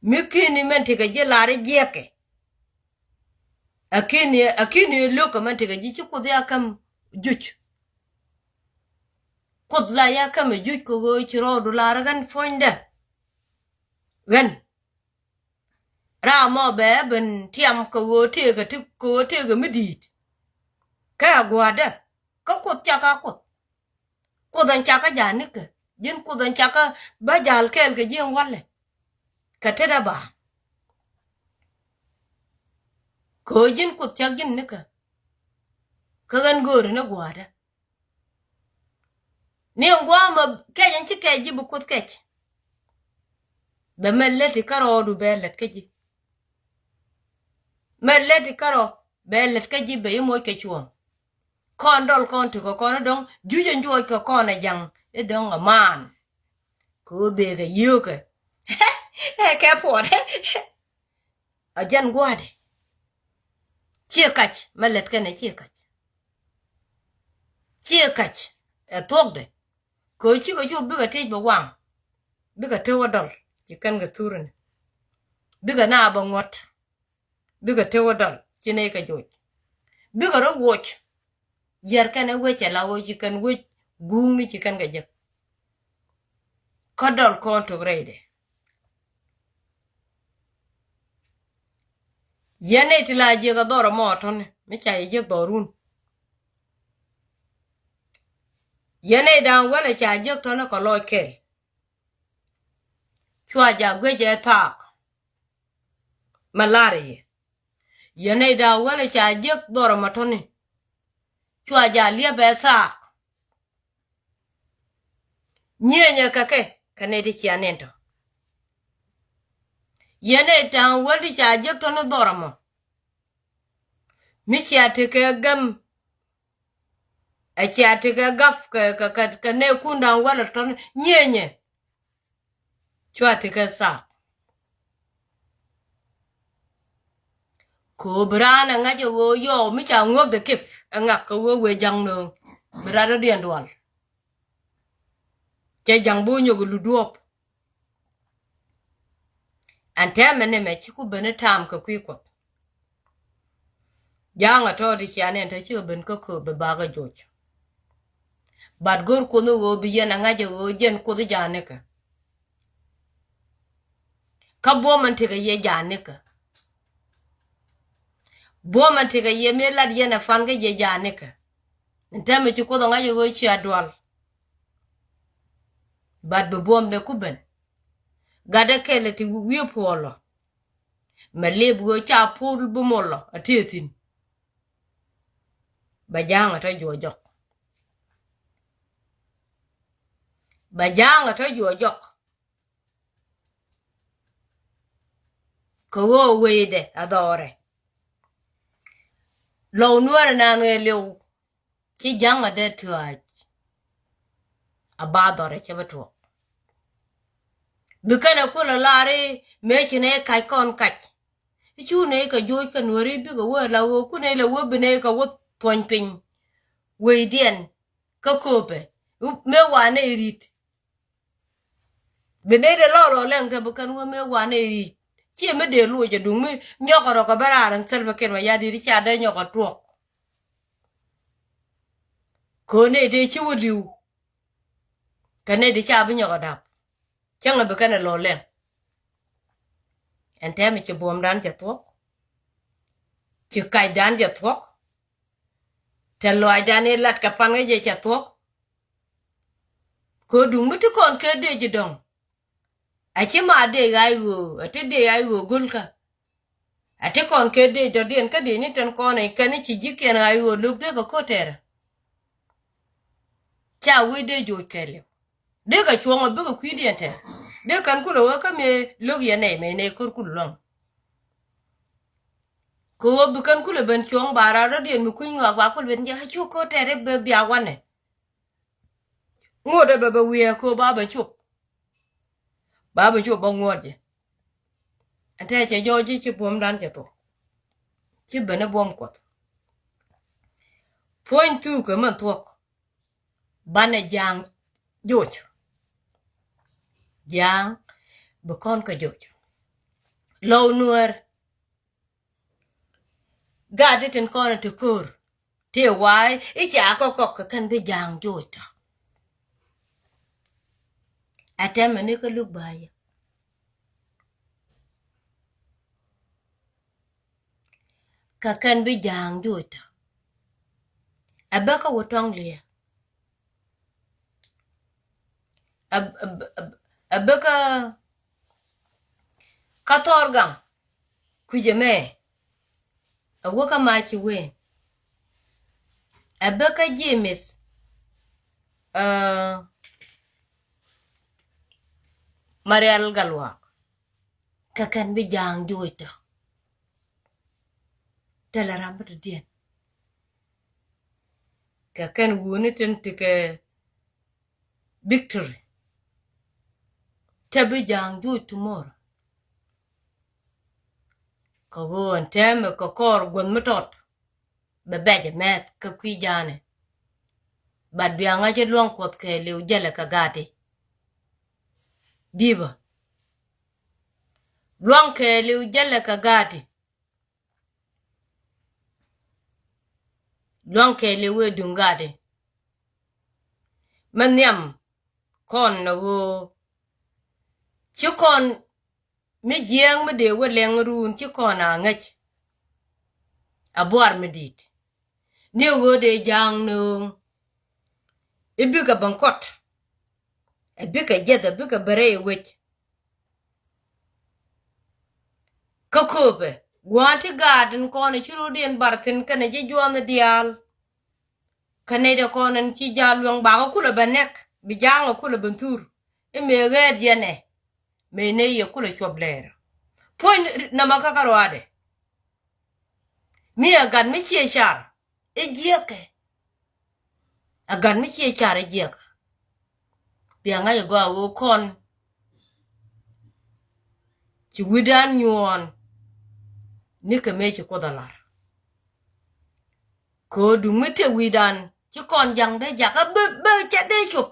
mi kini men tigaji la re jeke akini loka man tigaji ci ko ya kam juj ko la ya kam juj ko go ci rodu la ragan fonda gan ra mo be ben tiam ko go te ga midit ka gwada ko cha ka ko dan cha ka jani ka jin ko dan cha ka ba jal kel ke jin wale ka te da ba ko jin ko cha gin ne ka kagan gore na gwada ni ngwa ma kayan ci kaji bu kut kaci be melleti karo du belet kaji melleti karo belet kaji be mo ke chuon kondol kon to ko kono dong juje njoy ko kono jang e dong a man ko be ga yoke ke por a jan gwade ci kach mellet kene ci kach e tokde ko ci ko ju biga tej ba wang biga tewa dol ci kan ga turun biga na ba ngot biga tewa dol ci ne ka joj biga ro woch yer kene weche la wo ci kan wech gung ni ci kan ga jek ko dol kon to grade yene ti la je ga doro moton mi cha je dorun yene dan wala cha je to na ko lokel chua ja gweje tak malaria yene da wala cha je doro motoni chua ja lie be sak nyenye kake kane di chianento yene dan wala cha je to na doro mo mi cha te ke gam a cha te ke gaf ka ne kunda wala to nyenye chua te ke sak ko brana ngaje wo yo mi cha ngok de kif ngak ko wo we jang no brada dien dwal che jang bo nyogo luduop ante mene me chiku bene tam ka kwiko janga to di chane to chi ben ko be baga joj bad gor ko no wo bi yana ngaje wo jen ko di jane ka bo man te ga ye jane ka bo man te ga ye me lad yana fan ga ye jane ka ante me chi ko do ngaje wo chi adwal bad be bom de kuben gada kele ti wi polo maleb go cha pul bu molo atetin bajanga to jojok ko wo wede adore lo nuor na ngelew ci janga de tuaj abadore chebeto bikana kula lare mechine kai kon kach chune ka joy ka nuori bigo wo la wo kune le wo bine ka wo ton pin we dien ka kope me wane rit bine de lo len ka bukan wo me wane rit chi me de lu je du mi nyokoro ka bararan selba ken wa yadi ri cha de nyoko tuok ko ne de chi wo liu kane de cha bi nyoko dap chẳng là cái lò lên anh thấy mình chỉ buông đan cho thuốc chỉ cài đan cho thuốc thì loại đan này lát cái pan cái gì cho thuốc có đúng mấy thứ con cái đấy chứ đồng à chứ mà để gai gù à thế để gai gù gul cả à thế con cái đấy đó điên cái đấy này trên con này cái này chỉ chỉ cái gai gù lúc đấy có thể chào với đấy rồi cái liệu để cái chuông mà biết cái quý điện thế để kan kulo wa kame logi ne me ne kur kulong ko bu kan kulo ben chong bara ro dien mu kuin ngwa ba kul ben ja chu ko tere be bia wane ngode be wi ko ba ben chu ba ngode ante che jo ji chi bom dan che to chi ben bom ko point 2 ko man to bane jang joj jang bu kon ka joj low nuer gade ten kon to kur te wai e cha ko ka kan be jang joj ta atem ne ko lu baya ka kan be jang joj ta abaka wotong le abaka katorgam kujeme awaka machi wen abeka James Marial Galwak kakan bi jang joita teleram dien kakan woni ten tike victory tabi jang joy tomorrow ko won teme ko kor gon metot be beje met ka kwi jane bad bi anga je lon kot ke lew jele ka gati biba lon ke lew jele ka gati lon ke lew dungade manyam kon no go ci kon mi jeng mi de weleng run ci kon a ngach abuar mi dit ni wo de jang no ibiga bankot ibiga jeda biga bare wech kakobe gwanti garden kon ci rodien bartin kana je juan dial kane de konan ci jalwang ba ko kula banek bi jang kula bantur e me red yene me ne ye kula shobler point na makakaro ade mi agan mi ci char e jieke agan mi ci char e jieka bi anga ye go wo kon ci widan nyon ni ke me ci kodalar ko du mite widan ci kon jang de jaka be ca de chup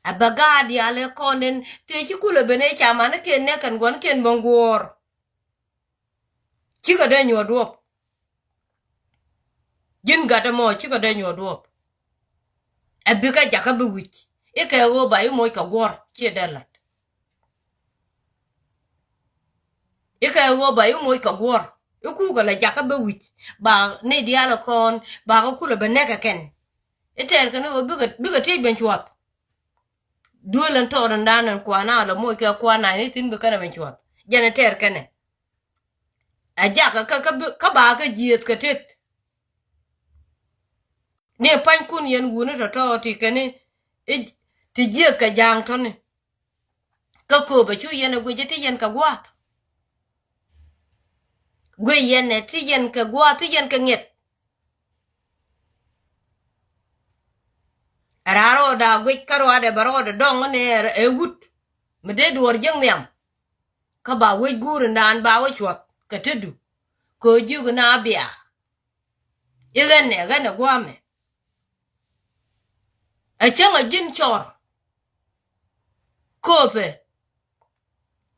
abagadi ale konen te ci kula bene chama na ken ne kan gon ken bongor ci ga de nyodop jin gata mo ci ga de nyodop abika jaka be wich e ka go ba yi moy ka gor ci delat e ka go ba yi moy ka gor e ku ga la jaka be wich ba ne diala kon ba ko kula bene ka ken e ter kan o biga te ben chuat duelen to danan kwana la moy ka kwana ni tin be kana ben chuat jana ter kane ajaka ka ba ka jiet ka tet ne pan kun yen wuna to ti kane ti jiet ka jang to ne ka ko ba chu yen go jeti yen ka gwat gwe yen ne ti yen ka gwat ti yen ka nget araro da gwe karo ade baro da dong ne e wut me de duor jeng nyam ka ba we guru nan ba we chwat ka tedu ko ju na bia igen ne ga na gwame a changa jin chor kope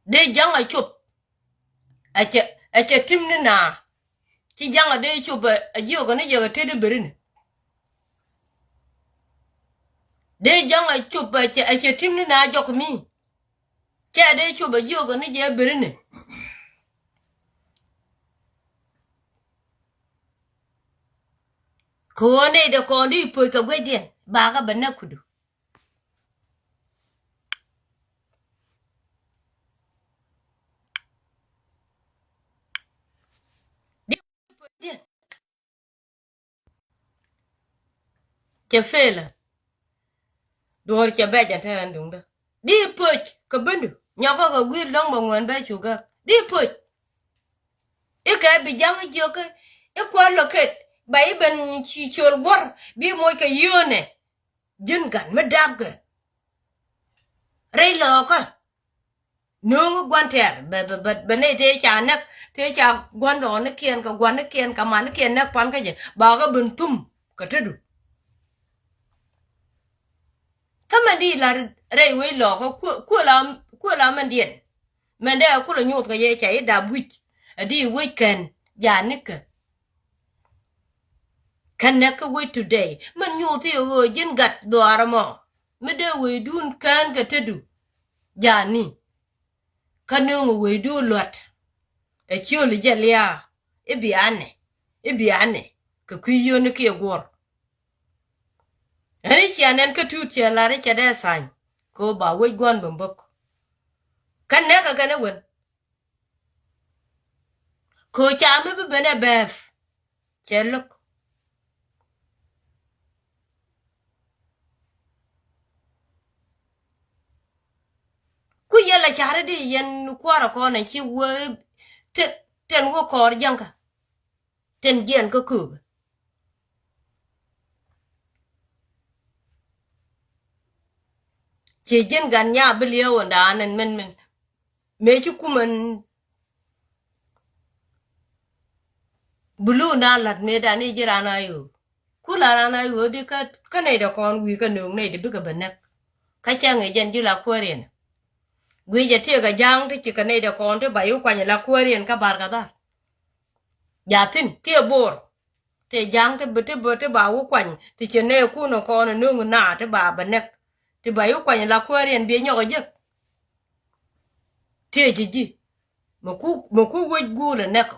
de janga chup a che timni na ti janga de chup a ji ko ne je ga tedu berin de janga chup a che timni na jok mi che de chup a ji ko ne je berin ko ne de ko di po ka gwedien ba ga bana kudu di po dien che fela dor che be ja tan dung da di po ka bandu nya ko ga gwi long ma ngwan ba chu ga di po e ka bi jang jo ka e ko loket bai ben chi chol gor bi moy ka yone jin gan ma dag re lo ka nungu gwanter be ne te cha nak te cha gwando ne kien ka gwan ne kien ka man kien nak pan ka je ba ga bun tum ka tedu kama di la re we lo ko ku la man dien men de ku la nyut ka ye cha da buch di weekend ja nika kan ka we today man nyut yo jin gat do aramo me de we dun kan ka tedu ja ni kanungu we du lot e chioli jelia e biane ka kuyo ne ke gor ani chianen ka tuti la re cha da san ko ba we gon bombok kan ne ka gane wen ko cha me be ne bef chelok chare di yen kwara ko na chi wo ten wo kor janka ten gen ko ku che gen gan nya bilio wanda nan men me chi kuman bulu na lat me da ni jira na yu kula na yu di ka ne da kon wi ka nung ne di bi ka banak ka chang e jen ju la kwerin wi je tie ga jang ti chi ka ne da kon te ba yu kwa ni la kwerin ka bar ka da ya tin ke bor te jang te bete ba wu kwa ni ti che ne ku no kon nung na te ba banak ti ba yu kwa ni la kwerin bi nyo ga je tie ji mo ku we gu le ne ko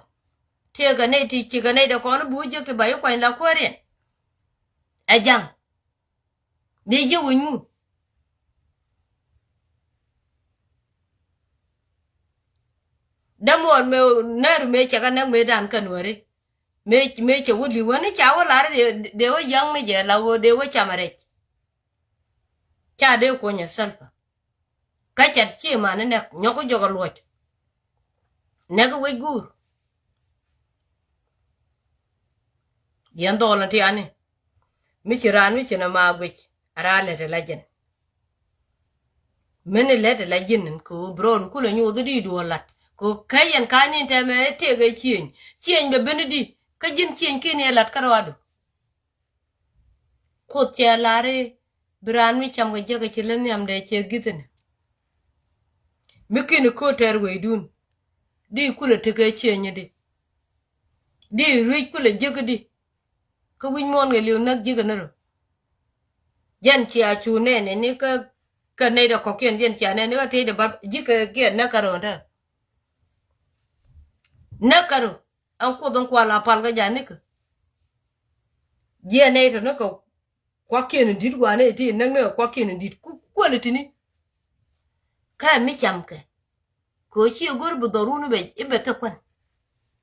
tie ga ne ti chi ga ne da kon bu je te ba yu kwa ni la kwerin a jang bi je wu nyu damon me ner me chaga na me dan kanore me che wuli wona chawa la de wo yang me je la wo de wo chamare cha de ko nya salpa ka chat chi ma ne nyoko jogo loch ne go we gur yen do la ti ani mi chiran mi china ma gwe ara le de lajen mene le de lajen ko bro ku le nyu di do lat ko kayen kanin te me te ga chien be benedi ka jin chien kini lat karwado ko te lare bran mi cham ga jaga chilen yam de che giten mikini ko ter we dun di kula te ga chien di ri kula jaga di ka win mon ga liu nak jiga naro jan chi a chu ne ni ka ne da ko ken jan chi ne ni ka te de ba jiga ge na karonda nakaro an ko don kwa la pal ga janika je ne to nako kwa ken dit wa ne ti nang ne kwa ken dit ku le tini ka mi chamke ko chi gor bu darunu be ibe ta kwan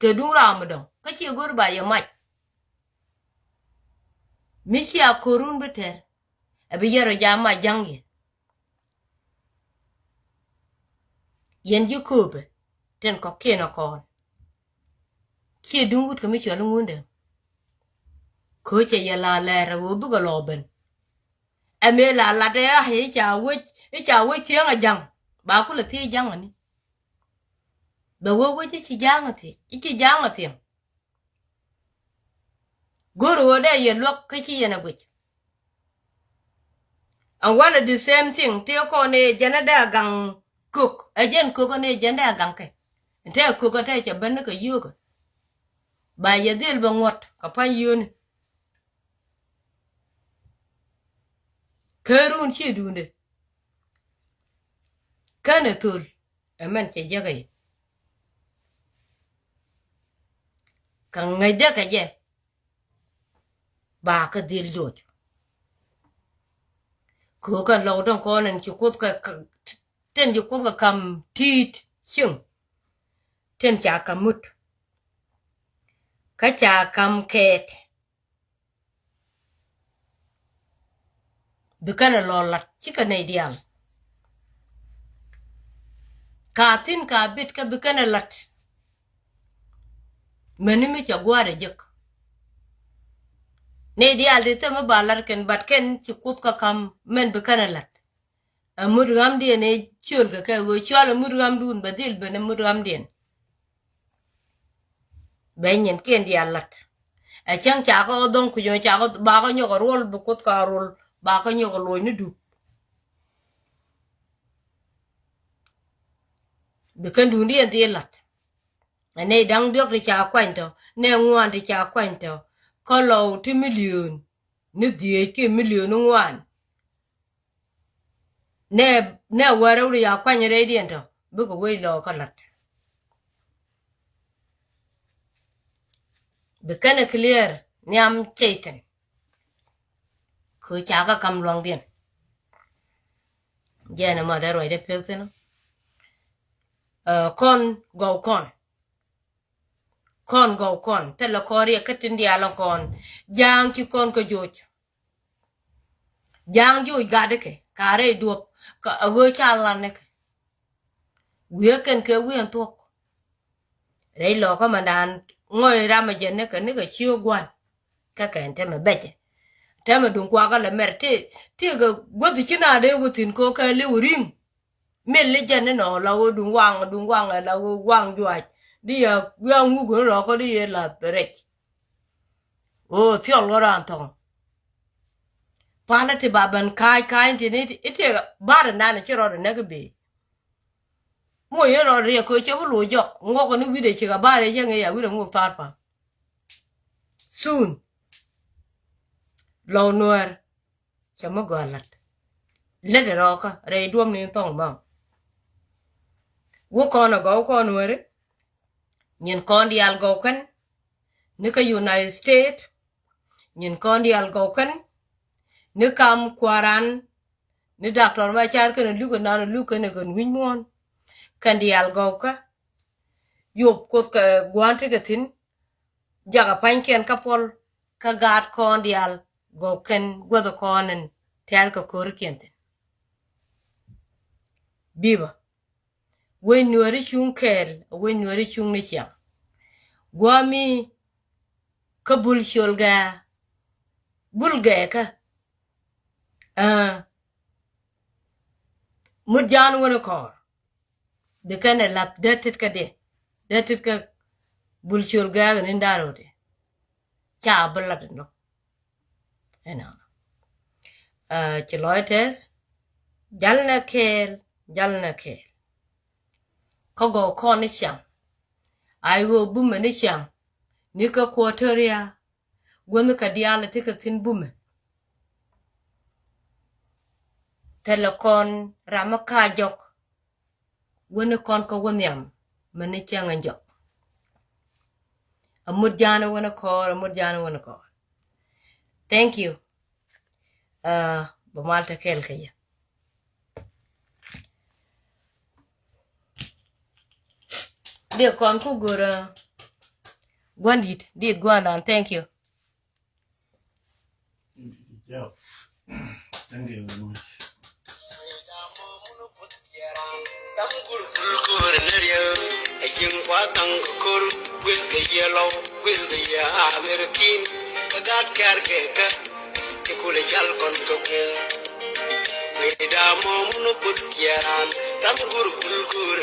ke dun ramadan ka chi gor ba ya mai mi chi a korun bete abi yero jama jangi yen ju kobe ten ko ken ko chi dun wut ka mi chi lungunde ko che ya la la ra wo bu ga loben ame la de a he cha we tiang a jang ba ku le ti jang ani ba wo chi jang ati goro wo de ye lok ka chi yana gwe and one the same thing te ko ne jana da gang cook ajen ko ne jana gang ke te ko ko te cha ban ka yu ko ba ye dil ba ngot ka pa yun kerun chi dunde kana tul aman che jaga kan ngai da ka je ba ka dil dot ko kan lo don ko nan chi ko ka ten ji ko ka kam tit chim ten cha ka mut ka cha kam ket bikana lo lat chi ka nei diam ka tin ka bit ka bikana lat meni mi cha gware jek nei dial de te ma balar ken bat ken chi kut ka kam men bikana lat amur gam de ne chul ka go chal amur gam dun badil be ne mur gam den benyen ken dial lat a chang cha ko don ku yo cha ko ba ko nyo rol bu kut ka rol ba ko nyo ko loy ni du bikan dun de de lat ne dang biok de cha kwan to ne ngwan de cha kwan to ko lo ti million ni die ke million ngwan ne waro ri ya kwan re dien to bu ko we lo ka lat bikan clear nyam cheiten ko cha ka kam long dien jena ma da roi de pekte no con go con te la kori ka tin dia la con jang ki con ko joj jang joj ga de ke kare duop ka go cha la ne Weekend ke wien to. Rei lo ka mandan ngoi ra ma jenne ka ni ka chiu gwan. Ka ente me beje. Te me dun kwa ka le mer te ga godi china de wutin ko ka le uring. Me le jenne no la wo dun wang la wo wang jwa. Di ya yang mu go ro ko di la rech. Oh, ti lo ran tong. Pala ti baban kai ti ni ite bar na ne chiro ne ga be. Mo ye ro re ko che bu jok ngo ko ni wi de che ga bare che nge ya wi de ngo tar pa. Soon. Lo nuer che mo galat. Le de ro ka re duom ni tong ma. Wo ko na go ko nuer. Nyen kon di al go kan. Ni ka United States. Nyen kon di al go kan. Ni kam kwaran. Ni doctor ma char kan lu ko na lu kan kan win mon. Kan di al go ka. Yop ko ka guante ka tin. Jaga panken ka pol ka gat kon di al go kan godo konen ter ka kor kente. Biba. We nuari chung kel, we nuari chung ni chiang. Gwami ka bul sholga. Bulga ka. Murjan wana kor. De kana lap datit ka de. Datit ka bul sholga nindaro de. Cha balat no. Ena. Chiloites. Jalna kel. Kogo koni chiang. Aigo bume ni chiang. Nika quarteria. Gwanu ka diala tika tin bume. Telekon ramaka jok. Wani kon ka wanyam. Mani chiang an jok. Amudjana wana kor. Thank you. Bamalta kel kaya. Dear con ku gura. Gwandit. Did gwandan. Thank you. Yeah. Thank you very much. With the yellow, with the American, the God carcaka, the Kulachal Concoquel. With the Damono put Yaran, Tamgur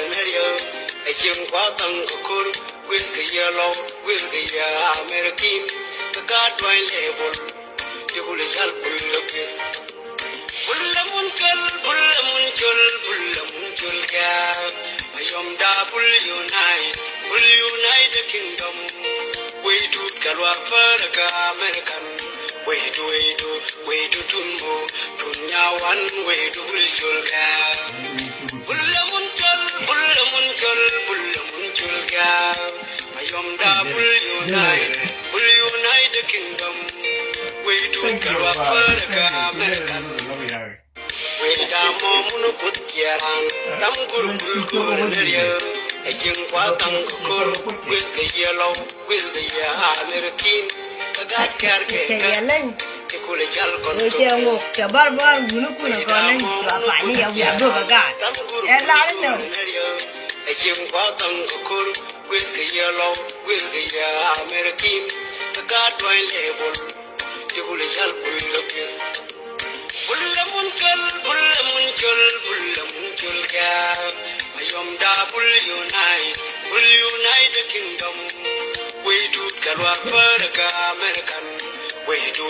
and Area, a Chimquatan Cokur, with the yellow, with the American, the God wine label, the Kulachal Pulloquel. Bullamunkel, Mayom da will unite the kingdom. We do Galwafara American. We do Tumbo, Tunyawan, we do Buljulga. Bullamunkel, Mayom da will unite the kingdom. We do Galwafara American. We Damono put Yaran, Tamgur area. A Jingwatan Kukuru with the yellow, with the American, the God carcaka, the Kulachal Concoquel. The barbar Gunukuna Conan, Lafani of Yabuga. A Jingwatan Kukuru with the yellow, with the American, the God wine label, the Kulachal Pulloquel. Bullamunkel, Mayom da will unite the kingdom. We do Galwafara American. We do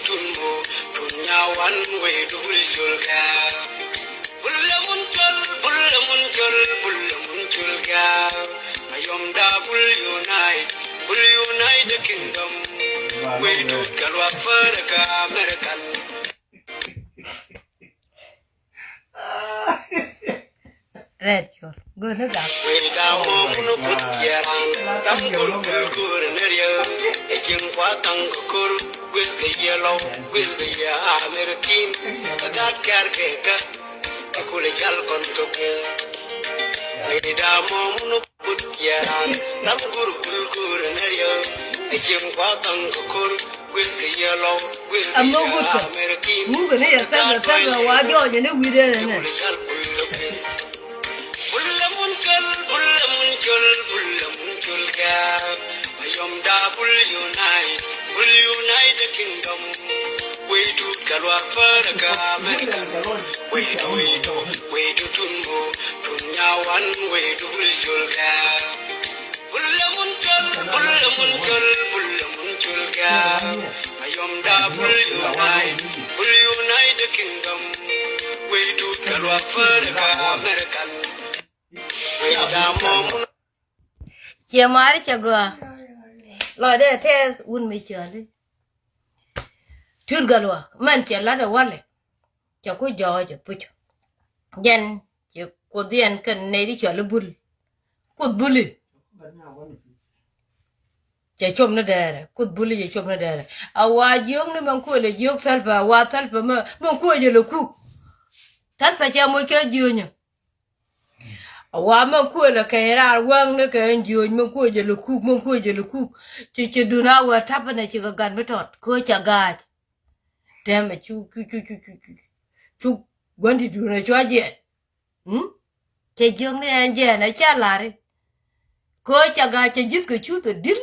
Tumbo, Tunyawan, we do Buljulga. Bullamunkel, Mayom da will unite the kingdom. We do Galwafara American. Red, good enough. We down no put Yaran, Tamgur and area, a Jingwatan Kukur with the yellow, with the American, the God carcaka, the Kulachal Concoquel. We down no put Yaran, Tamgur and area, a Jingwatan Kukur with the yellow, with the American, the God carcaka, chul bulla mun chul ga mayom da bul unite the kingdom we do galwa faraka American we do tunmo tunya wan we do bul chul ga bulla mun chul ga mayom da bul unite the kingdom we do galwa faraka American we da mom chia mari chia go lo de the un mi chia li tur galwa man chia la de wale chia ku jo je puch jen chia ku dien kan ne di chia lu bul ku buli chia chom na dere ku buli chia chom na dere a wa jong ni man ku le jog salpa wa salpa man ku je lu ku salpa chia mo ke junya wa man ku le ke ra wang ne ke njo man ku je lu ku chi du na wa tap ne chi ga gan betot ko cha ga tem chu gwandi du na chwa je che jong ne anje na cha la re ko cha ga che jit ko chu to dil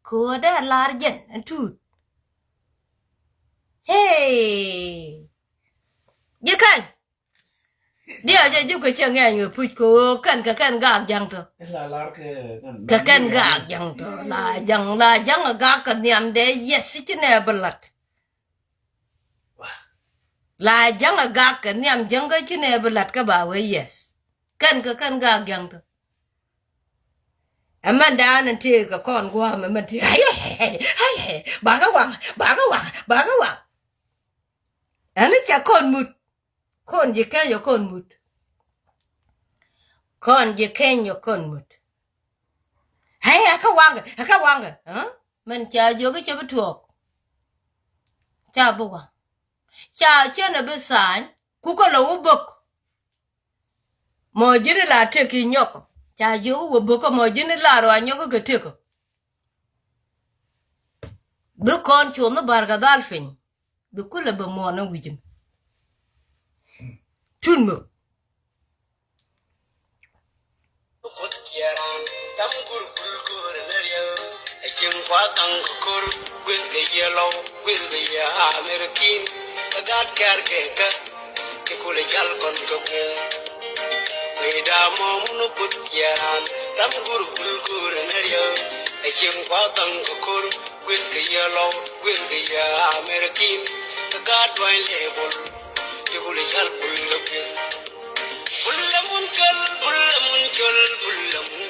ko da lar jen tu hey ye kan dia je ju ko chen ngai ngu pu ko kan ka kan ga jang to ka kan ga jang to la jang ga ka niam de yes chi ne balat la jang ga ka niam jang ga chi ne balat ka ba we yes kan ka kan ga jang to Amanda nan te ka kon gwa man te ai ba ga wang ani cha kon mut kon je kan yo kon mut hai ka wang ha man cha yo ga cha btuok cha bu wa cha chen na be san ku ko lo bok mo jiri la te ki nyok cha yo wo bok mo jini la ro anyo ko te ko bu kon chu no barga dalfin bu kula be mo na wijin tunmo Tam gur neryo ajin kwa kang kur with the yellow with the American God care ke kule jal kon ko we da mom no put yaran tam gur neryo ajin kwa kang kur with the yellow with the American God wine label kule jal kun ko bulla mun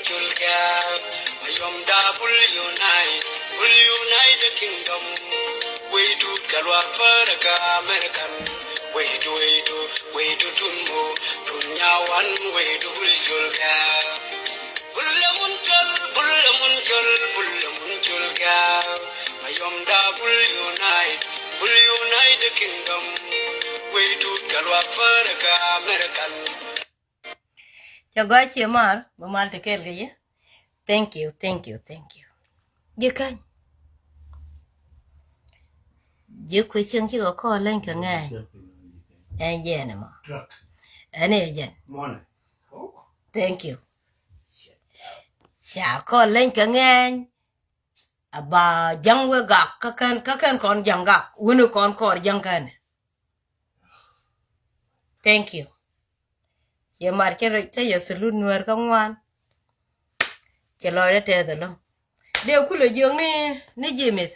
chul ga mayom da bul unite the kingdom we do galwa faraka American we do tunmo tunya wan we do bul chul ga bulla mun chul ga mayom da bul unite the kingdom we do galwa faraka American cho gói chia mar ba mal te kel ge thank you ye kan ye ku chen chi ko len ka ngai en ye na ma ane ye thank you cha ko len ka ngai aba jang we ga ka kan kon jang ga wono kon kor jang kan thank you ye mar che ye sulu nuer ka ngwan che lo de te de lo de ku le jong ni jimis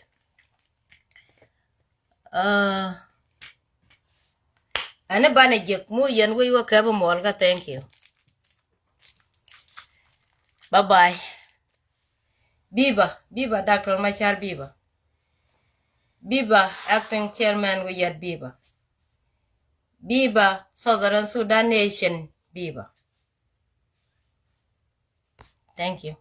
ane bana jek mu yen we wa ka ba mol ka thank you bye bye biba Dr. Machar biba acting chairman we yet biba Southern Sudan Nation biba thank you